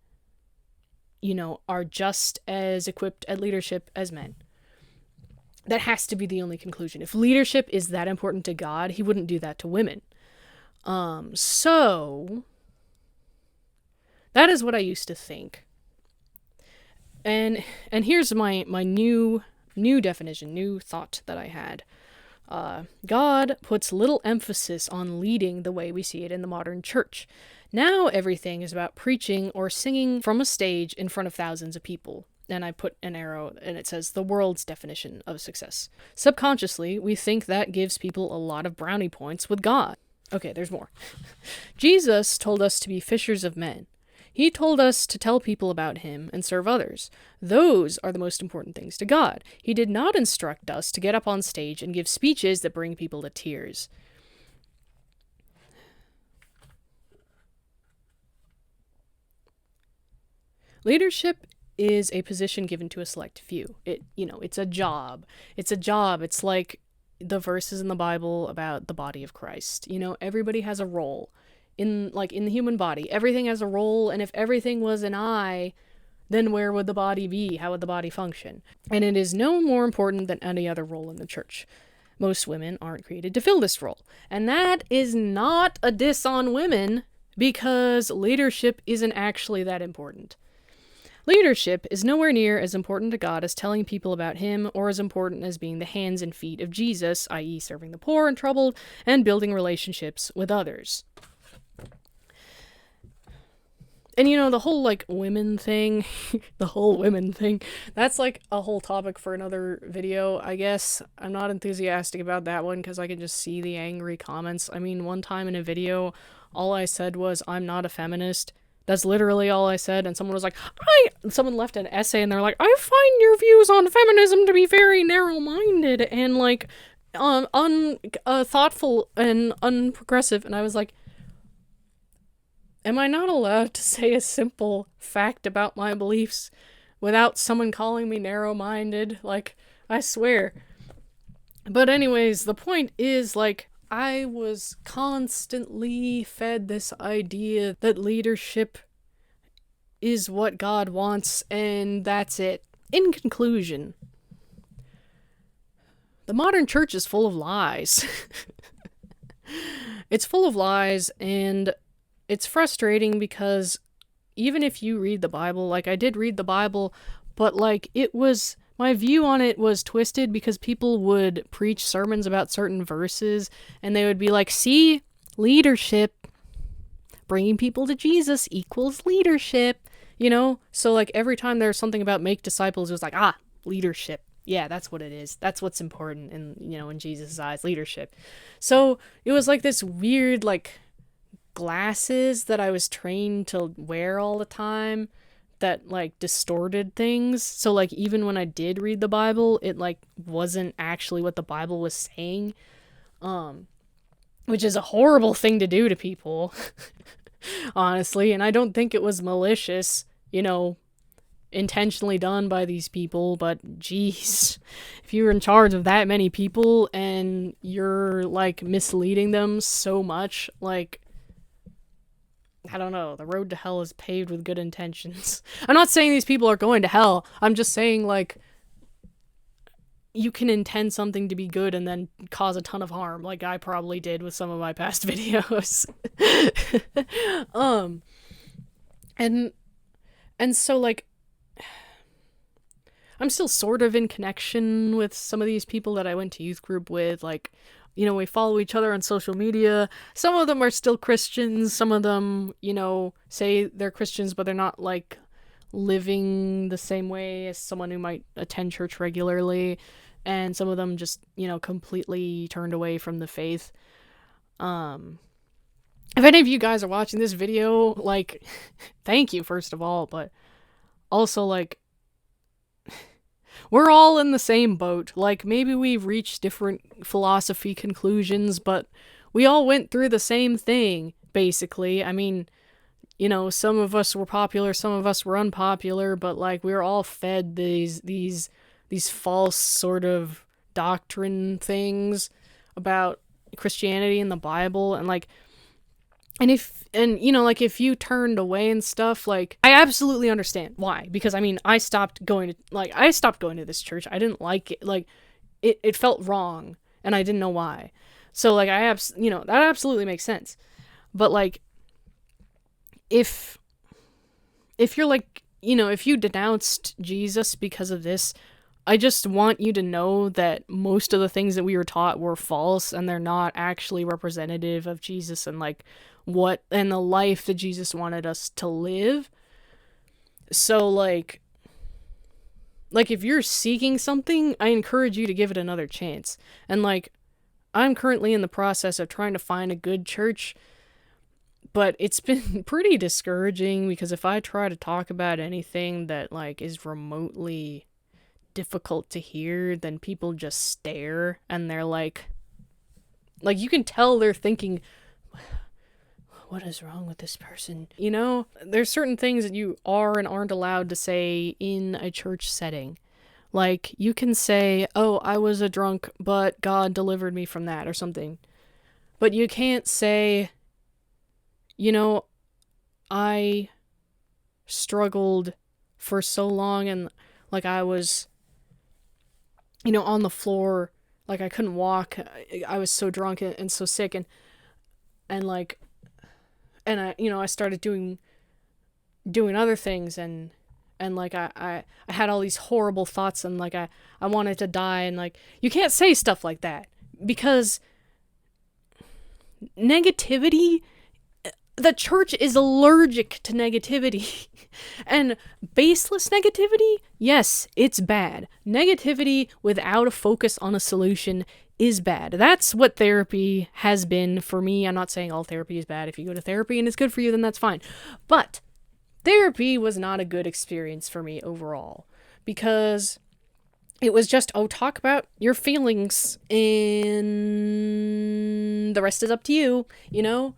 are just as equipped at leadership as men. That has to be the only conclusion. If leadership is that important to God, he wouldn't do that to women. So that is what I used to think. And here's my new definition, new thought that I had. God puts little emphasis on leading the way we see it in the modern church. Now everything is about preaching or singing from a stage in front of thousands of people. And I put an arrow and it says the world's definition of success. Subconsciously, we think that gives people a lot of brownie points with God. Okay, there's more. Jesus told us to be fishers of men. He told us to tell people about him and serve others. Those are the most important things to God. He did not instruct us to get up on stage and give speeches that bring people to tears. Leadership is a position given to a select few. It's a job. It's a job. It's like the verses in the Bible about the body of Christ. Everybody has a role. In the human body, everything has a role, and if everything was an eye, then where would the body be? How would the body function? And it is no more important than any other role in the church. Most women aren't created to fill this role. And that is not a diss on women, because leadership isn't actually that important. Leadership is nowhere near as important to God as telling people about him, or as important as being the hands and feet of Jesus, i.e. serving the poor and troubled, and building relationships with others. And the whole women thing, that's like a whole topic for another video, I guess. I'm not enthusiastic about that one because I can just see the angry comments. I mean, one time in a video, all I said was, I'm not a feminist. That's literally all I said, and someone was like, someone left an essay and they're like, I find your views on feminism to be very narrow-minded and thoughtful and unprogressive. And I was like, am I not allowed to say a simple fact about my beliefs without someone calling me narrow-minded? I swear. But anyways, the point is, I was constantly fed this idea that leadership is what God wants, and that's it. In conclusion, the modern church is full of lies. It's full of lies, and it's frustrating because even if you read the Bible, I did read the Bible, but my view on it was twisted because people would preach sermons about certain verses and they would be like, see, leadership, bringing people to Jesus equals leadership, So every time there's something about make disciples, it was like, leadership. Yeah, that's what it is. That's what's important in Jesus' eyes, leadership. So it was this weird, glasses that I was trained to wear all the time that distorted things. So even when I did read the Bible, it wasn't actually what the Bible was saying, which is a horrible thing to do to people, honestly. And I don't think it was malicious, intentionally done by these people, but geez, if you're in charge of that many people and you're like misleading them so much, like, I don't know, the road to hell is paved with good intentions. I'm not saying these people are going to hell. I'm just saying, like, you can intend something to be good and then cause a ton of harm, like I probably did with some of my past videos. And so, like, I'm still sort of in connection with some of these people that I went to youth group with. Like, you know, we follow each other on social media. Some of them are still Christians. Some of them, you know, say they're Christians, but they're not, like, living the same way as someone who might attend church regularly. And some of them just, you know, completely turned away from the faith. If any of you guys are watching this video, like, thank you, first of all, but also, like, we're all in the same boat. Like, maybe we've reached different philosophy conclusions, but we all went through the same thing, basically. I mean, you know, some of us were popular, some of us were unpopular, but, like, we were all fed these false sort of doctrine things about Christianity and the Bible, and, like, and you know, like, if you turned away and stuff, like, I absolutely understand why, because, I mean, I stopped going to this church. I didn't like it. Like, it felt wrong, and I didn't know why. So, like, you know, that absolutely makes sense. But, like, if you're, like, you know, if you denounced Jesus because of this, I just want you to know that most of the things that we were taught were false, and they're not actually representative of Jesus and, like, what and the life that Jesus wanted us to live. So, like, if you're seeking something, I encourage you to give it another chance. And, like, I'm currently in the process of trying to find a good church, but it's been pretty discouraging, because if I try to talk about anything that, like, is remotely difficult to hear, then people just stare, and they're like, you can tell they're thinking, what is wrong with this person? You know, there's certain things that you are and aren't allowed to say in a church setting. Like, you can say, oh, I was a drunk, but God delivered me from that, or something. But you can't say, you know, I struggled for so long, and, like, I was, you know, on the floor, like, I couldn't walk. I was so drunk and so sick, and like, and I, you know, I started doing other things, and like, I had all these horrible thoughts, and, like, I wanted to die, and, like, you can't say stuff like that, because negativity, the church is allergic to negativity. And baseless negativity, yes, it's bad. Negativity without a focus on a solution is bad. That's what therapy has been for me. I'm not saying all therapy is bad. If you go to therapy and it's good for you, then that's fine. But therapy was not a good experience for me overall, because it was just, oh, talk about your feelings and the rest is up to you, you know?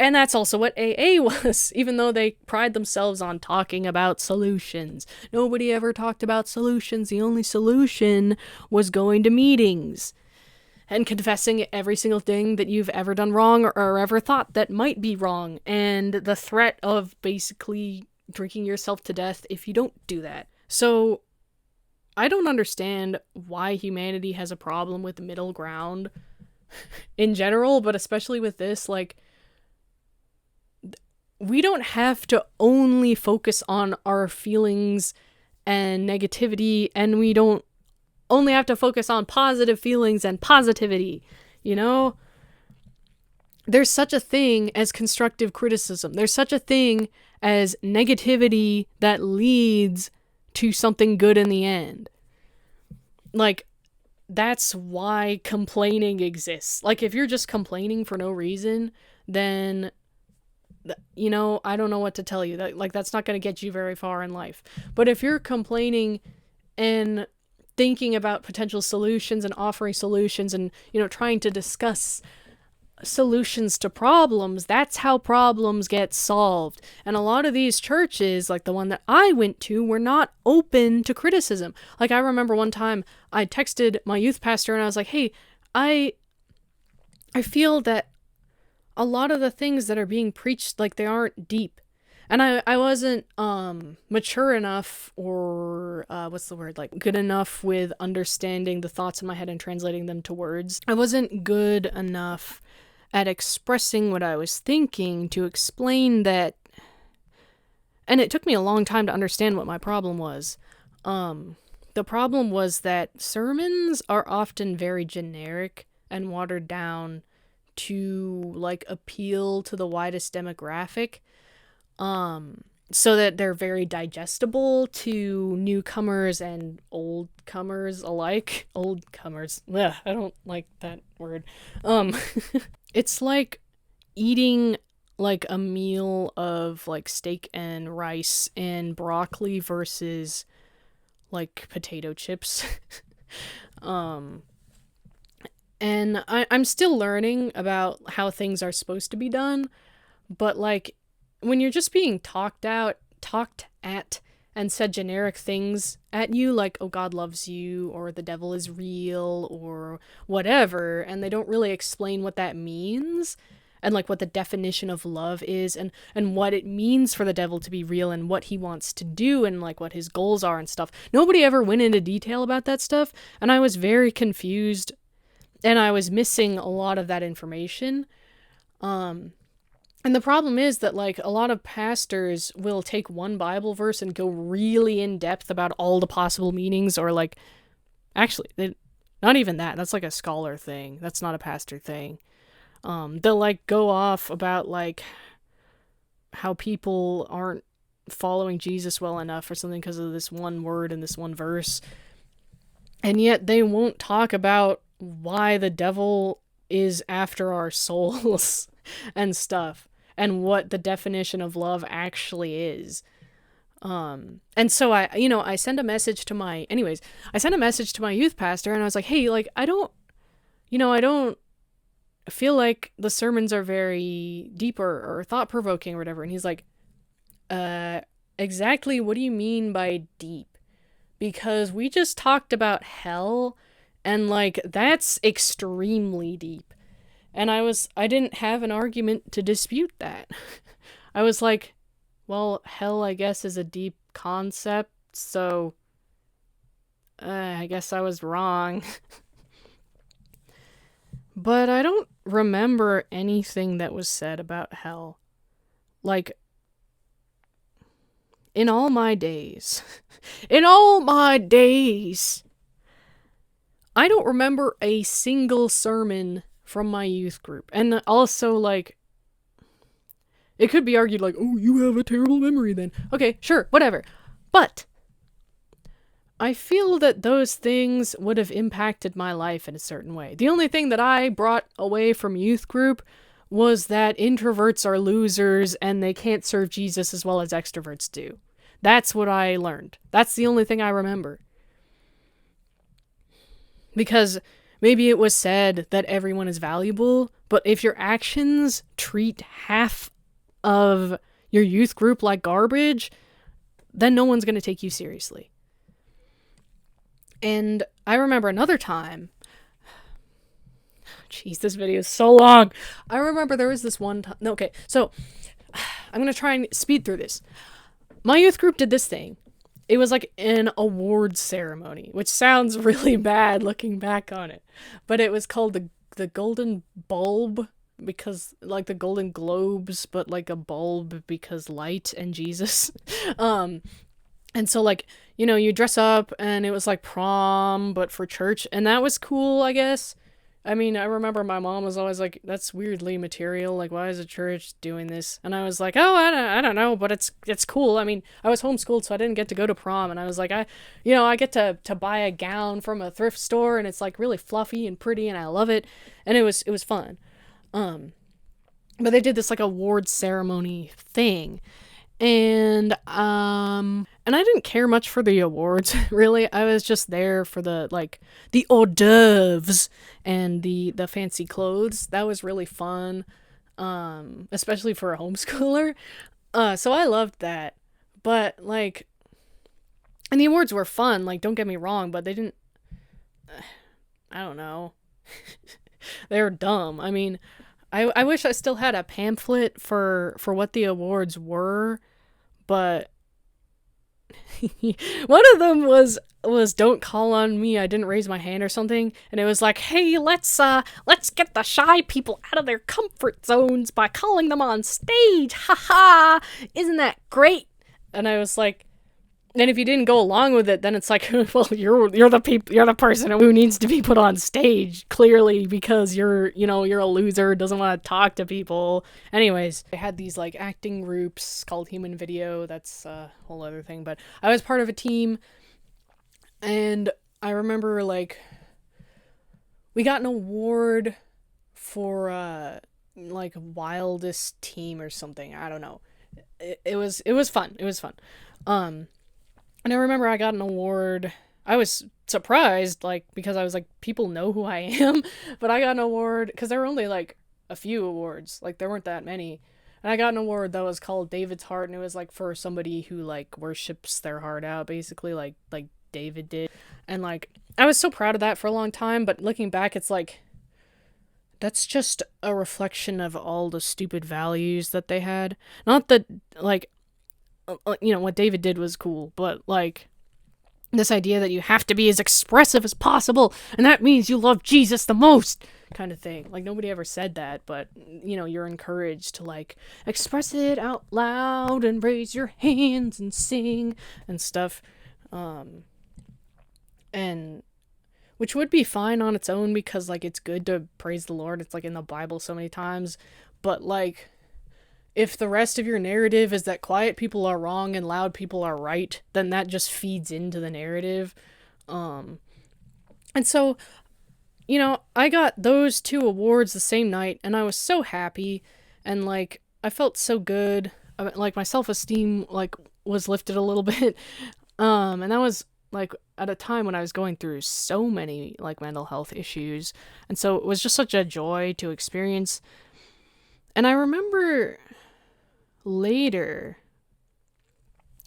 And that's also what AA was, even though they pride themselves on talking about solutions. Nobody ever talked about solutions. The only solution was going to meetings and confessing every single thing that you've ever done wrong or ever thought that might be wrong, and the threat of basically drinking yourself to death if you don't do that. So I don't understand why humanity has a problem with middle ground in general, but especially with this. Like, we don't have to only focus on our feelings and negativity, and we don't only have to focus on positive feelings and positivity, you know? There's such a thing as constructive criticism. There's such a thing as negativity that leads to something good in the end. Like, that's why complaining exists. Like, if you're just complaining for no reason, then, you know, I don't know what to tell you. That's not going to get you very far in life. But if you're complaining and thinking about potential solutions and offering solutions and, you know, trying to discuss solutions to problems. That's how problems get solved. And a lot of these churches, like the one that I went to, were not open to criticism. Like, I remember one time I texted my youth pastor and I was like, hey, I feel that a lot of the things that are being preached, like, they aren't deep. And I wasn't mature enough, or good enough with understanding the thoughts in my head and translating them to words. I wasn't good enough at expressing what I was thinking to explain that. And it took me a long time to understand what my problem was. The problem was that sermons are often very generic and watered down to, like, appeal to the widest demographic. So that they're very digestible to newcomers and oldcomers alike. Oldcomers. Ugh, I don't like that word. It's like eating, like, a meal of, like, steak and rice and broccoli versus, like, potato chips. And I'm still learning about how things are supposed to be done, but, like, when you're just being talked at, and said generic things at you, like, oh, God loves you, or the devil is real, or whatever, and they don't really explain what that means, and, like, what the definition of love is, and what it means for the devil to be real, and what he wants to do, and, like, what his goals are and stuff. Nobody ever went into detail about that stuff, and I was very confused, and I was missing a lot of that information. And the problem is that, like, a lot of pastors will take one Bible verse and go really in depth about all the possible meanings, or, like, actually, not even that. That's, like, a scholar thing. That's not a pastor thing. They'll, like, go off about, like, how people aren't following Jesus well enough or something because of this one word in this one verse. And yet they won't talk about why the devil is after our souls and stuff, and what the definition of love actually is. And so I sent a message to my youth pastor, and I was like, hey, like, I don't feel like the sermons are very deep or thought-provoking or whatever. And he's like, exactly what do you mean by deep? Because we just talked about hell, and, like, that's extremely deep. And I didn't have an argument to dispute that. I was like, well, hell, I guess, is a deep concept, so I guess I was wrong. But I don't remember anything that was said about hell. Like, in all my days, I don't remember a single sermon from my youth group. And also, like, it could be argued, like, oh, you have a terrible memory then. Okay, sure, whatever. But I feel that those things would have impacted my life in a certain way. The only thing that I brought away from youth group was that introverts are losers and they can't serve Jesus as well as extroverts do. That's what I learned. That's the only thing I remember. Because maybe it was said that everyone is valuable, but if your actions treat half of your youth group like garbage, then no one's going to take you seriously. And I remember another time. Jeez, this video is so long. I remember there was this one time. No, okay, so I'm going to try and speed through this. My youth group did this thing. It was like an awards ceremony, which sounds really bad looking back on it. But it was called the Golden Bulb, because, like, the Golden Globes, but like a bulb because light and Jesus. And so, like, you know, you dress up, and it was like prom, but for church, and that was cool, I guess. I mean, I remember my mom was always like, that's weirdly material, like, why is a church doing this? And I was like, oh, I don't know, but it's cool. I mean, I was homeschooled, so I didn't get to go to prom, and I was like, I get to buy a gown from a thrift store, and it's, like, really fluffy and pretty, and I love it, and it was fun. But they did this, like, award ceremony thing, And I didn't care much for the awards, really. I was just there for the hors d'oeuvres and the fancy clothes. That was really fun, especially for a homeschooler. So I loved that. But, like, and the awards were fun, like, don't get me wrong, but they didn't, I don't know. They were dumb. I mean, I wish I still had a pamphlet for what the awards were, but one of them was "Don't call on me, I didn't raise my hand" or something, and it was like, "Hey, let's get the shy people out of their comfort zones by calling them on stage. Haha, isn't that great?" And I was like, and if you didn't go along with it, then it's like, well, you're the person who needs to be put on stage, clearly, because you're a loser, doesn't want to talk to people. Anyways, I had these, like, acting groups called Human Video. That's a whole other thing, but I was part of a team, and I remember, like, we got an award for, like, wildest team or something. I don't know. It was fun. It was fun. And I remember I got an award. I was surprised, like, because I was like, people know who I am, but I got an award, because there were only, like, a few awards, like, there weren't that many, and I got an award that was called David's Heart, and it was, like, for somebody who, like, worships their heart out, basically, like David did, and, like, I was so proud of that for a long time, but looking back, it's like, that's just a reflection of all the stupid values that they had. Not that, like, what David did was cool, but, like, this idea that you have to be as expressive as possible, and that means you love Jesus the most, kind of thing. Like, nobody ever said that, but, you're encouraged to, like, express it out loud and raise your hands and sing and stuff. And which would be fine on its own, because, like, it's good to praise the Lord. It's, like, in the Bible so many times, but, like, if the rest of your narrative is that quiet people are wrong and loud people are right, then that just feeds into the narrative. And so, I got those 2 awards the same night, and I was so happy, and, like, I felt so good. Like, my self-esteem, like, was lifted a little bit. And that was, like, at a time when I was going through so many, like, mental health issues. And so it was just such a joy to experience. And I remember later,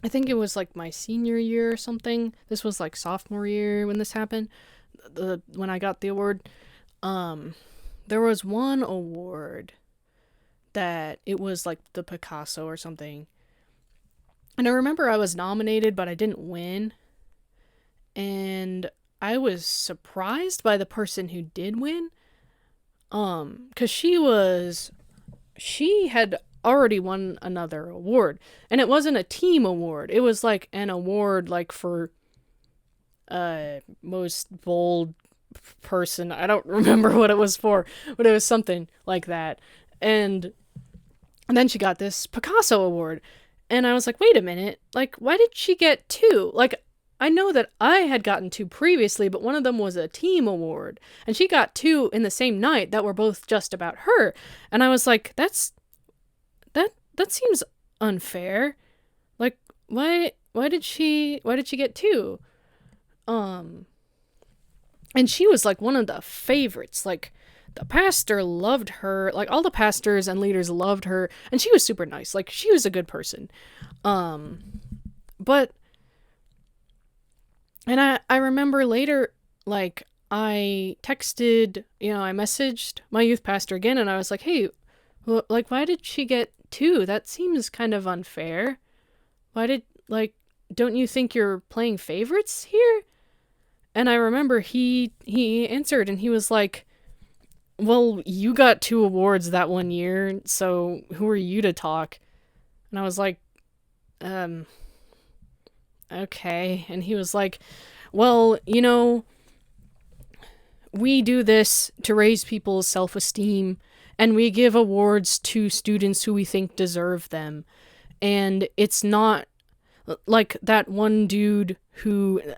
I think it was, like, my senior year or something. This was, like, sophomore year when this happened, when I got the award. There was one award that it was, like, the Picasso or something. And I remember I was nominated, but I didn't win. And I was surprised by the person who did win. 'Cause she had already won another award, and it wasn't a team award. It was, like, an award, like, for most bold person. I don't remember what it was for, but it was something like that. And then she got this Picasso award, and I was like, wait a minute, like, why did she get 2? Like, I know that I had gotten 2 previously, but one of them was a team award, and she got 2 in the same night that were both just about her. And I was like, that seems unfair. Like, why did she get 2? And she was, like, one of the favorites. Like, the pastor loved her. Like, all the pastors and leaders loved her, and she was super nice. Like, she was a good person. But, and I remember later, like, I messaged my youth pastor again, and I was like, hey, well, like, why did she get 2? That seems kind of unfair. Don't you think you're playing favorites here? And I remember he answered, and he was like, well, you got 2 awards that one year, so who are you to talk? And I was like, okay. And he was like, well, we do this to raise people's self-esteem, and we give awards to students who we think deserve them. And it's not like that one dude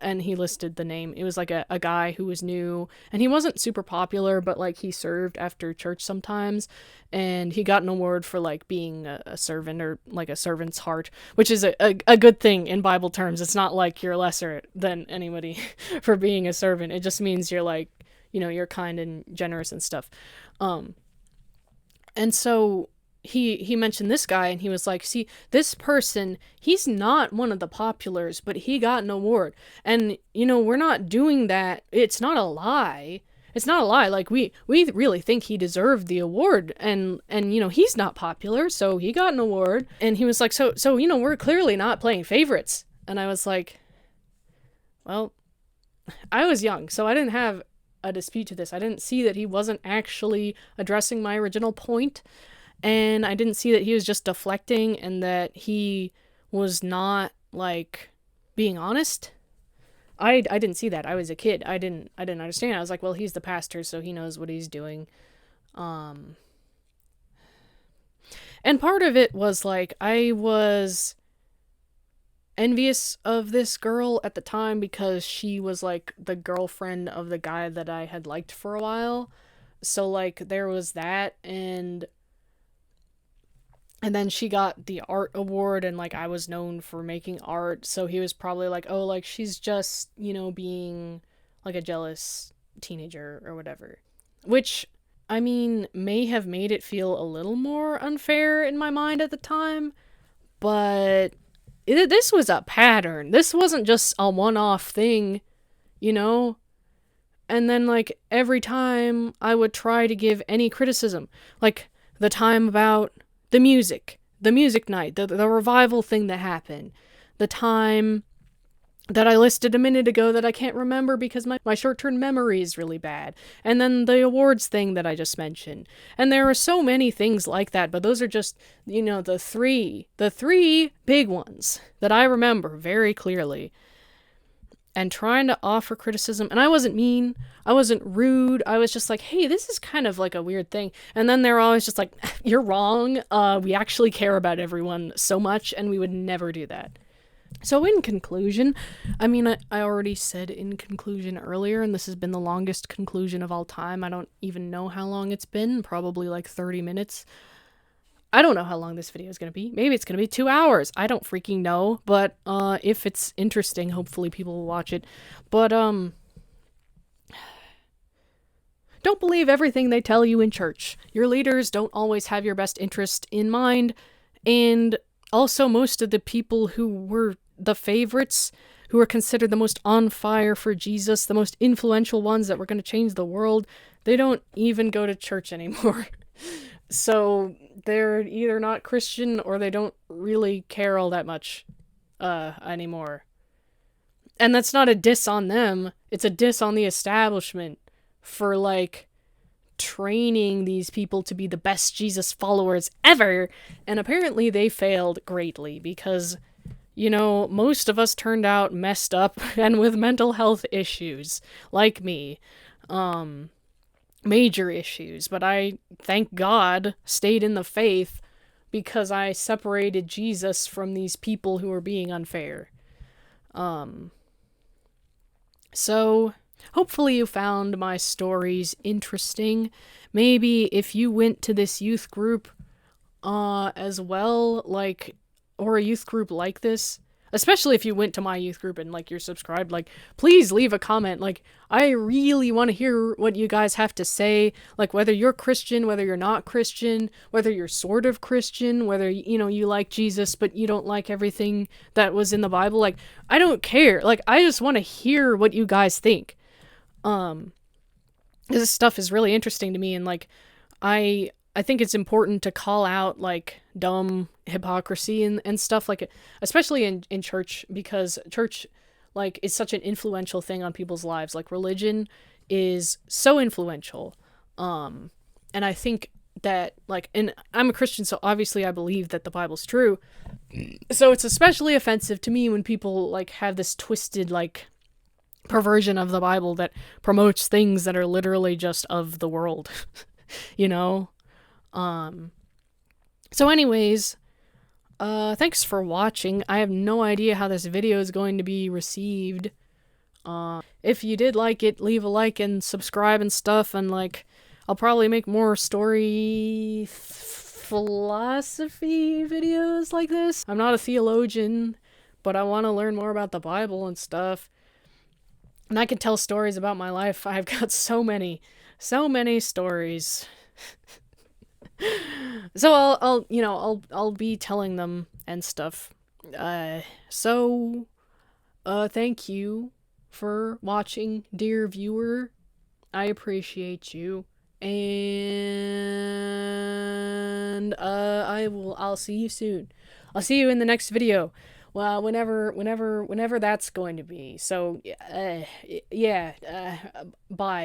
and he listed the name. It was like a guy who was new, and he wasn't super popular, but like he served after church sometimes, and he got an award for like being a servant, or like a servant's heart, which is a good thing in Bible terms. It's not like you're lesser than anybody for being a servant. It just means you're like, you're kind and generous and stuff. And so he mentioned this guy, and he was like, see, this person, he's not one of the populars, but he got an award. And, we're not doing that. It's not a lie. It's not a lie. Like, we really think he deserved the award. And he's not popular, so he got an award. And he was like, so we're clearly not playing favorites. And I was like, well, I was young, so I didn't have a dispute to this. I didn't see that he wasn't actually addressing my original point. And I didn't see that he was just deflecting, and that he was not, like, being honest. I didn't see that. I was a kid. I didn't understand. I was like, well, he's the pastor, so he knows what he's doing. And part of it was, like, I was envious of this girl at the time because she was, like, the girlfriend of the guy that I had liked for a while. So, like, there was that, and then she got the art award, and, like, I was known for making art, so he was probably like, oh, like, she's just, being, like, a jealous teenager or whatever. Which, I mean, may have made it feel a little more unfair in my mind at the time, but this was a pattern. This wasn't just a one-off thing, And then, like, every time I would try to give any criticism, like, the time about the music night, the revival thing that happened, the time that I listed a minute ago that I can't remember because my short-term memory is really bad, and then the awards thing that I just mentioned. And there are so many things like that, but those are just, the three big ones that I remember very clearly. And trying to offer criticism, and I wasn't mean, I wasn't rude, I was just like, hey, this is kind of like a weird thing. And then they're always just like, you're wrong, we actually care about everyone so much, and we would never do that. So in conclusion, I mean, I already said in conclusion earlier, and this has been the longest conclusion of all time. I don't even know how long it's been, probably like 30 minutes. I don't know how long this video is going to be. Maybe it's going to be 2 hours. I don't freaking know. But if it's interesting, hopefully people will watch it. But don't believe everything they tell you in church. Your leaders don't always have your best interest in mind. And also, most of the people who were the favorites, who were considered the most on fire for Jesus, the most influential ones that were going to change the world, they don't even go to church anymore. So they're either not Christian or they don't really care all that much anymore. And that's not a diss on them. It's a diss on the establishment for, like, training these people to be the best Jesus followers ever. And apparently they failed greatly because, most of us turned out messed up and with mental health issues, like me. Major issues, but I, thank God, stayed in the faith because I separated Jesus from these people who were being unfair. So, hopefully you found my stories interesting. Maybe if you went to this youth group, as well, like, or a youth group like this, especially if you went to my youth group and, like, you're subscribed, like, please leave a comment. Like, I really want to hear what you guys have to say, like, whether you're Christian, whether you're not Christian, whether you're sort of Christian, whether, you like Jesus, but you don't like everything that was in the Bible. Like, I don't care. Like, I just want to hear what you guys think. This stuff is really interesting to me, and, like, I think it's important to call out, like, dumb hypocrisy and stuff, like, especially in church, because church, like, is such an influential thing on people's lives. Like, religion is so influential. And I think that, like, and I'm a Christian, so obviously I believe that the Bible's true. So it's especially offensive to me when people, like, have this twisted, like, perversion of the Bible that promotes things that are literally just of the world, So anyways, thanks for watching. I have no idea how this video is going to be received. If you did like it, leave a like and subscribe and stuff, and like, I'll probably make more story philosophy videos like this. I'm not a theologian, but I want to learn more about the Bible and stuff. And I can tell stories about my life. I've got so many stories. So I'll be telling them and stuff. Thank you for watching, dear viewer. I appreciate you. And I'll see you soon. I'll see you in the next video. Well, whenever that's going to be. So, bye.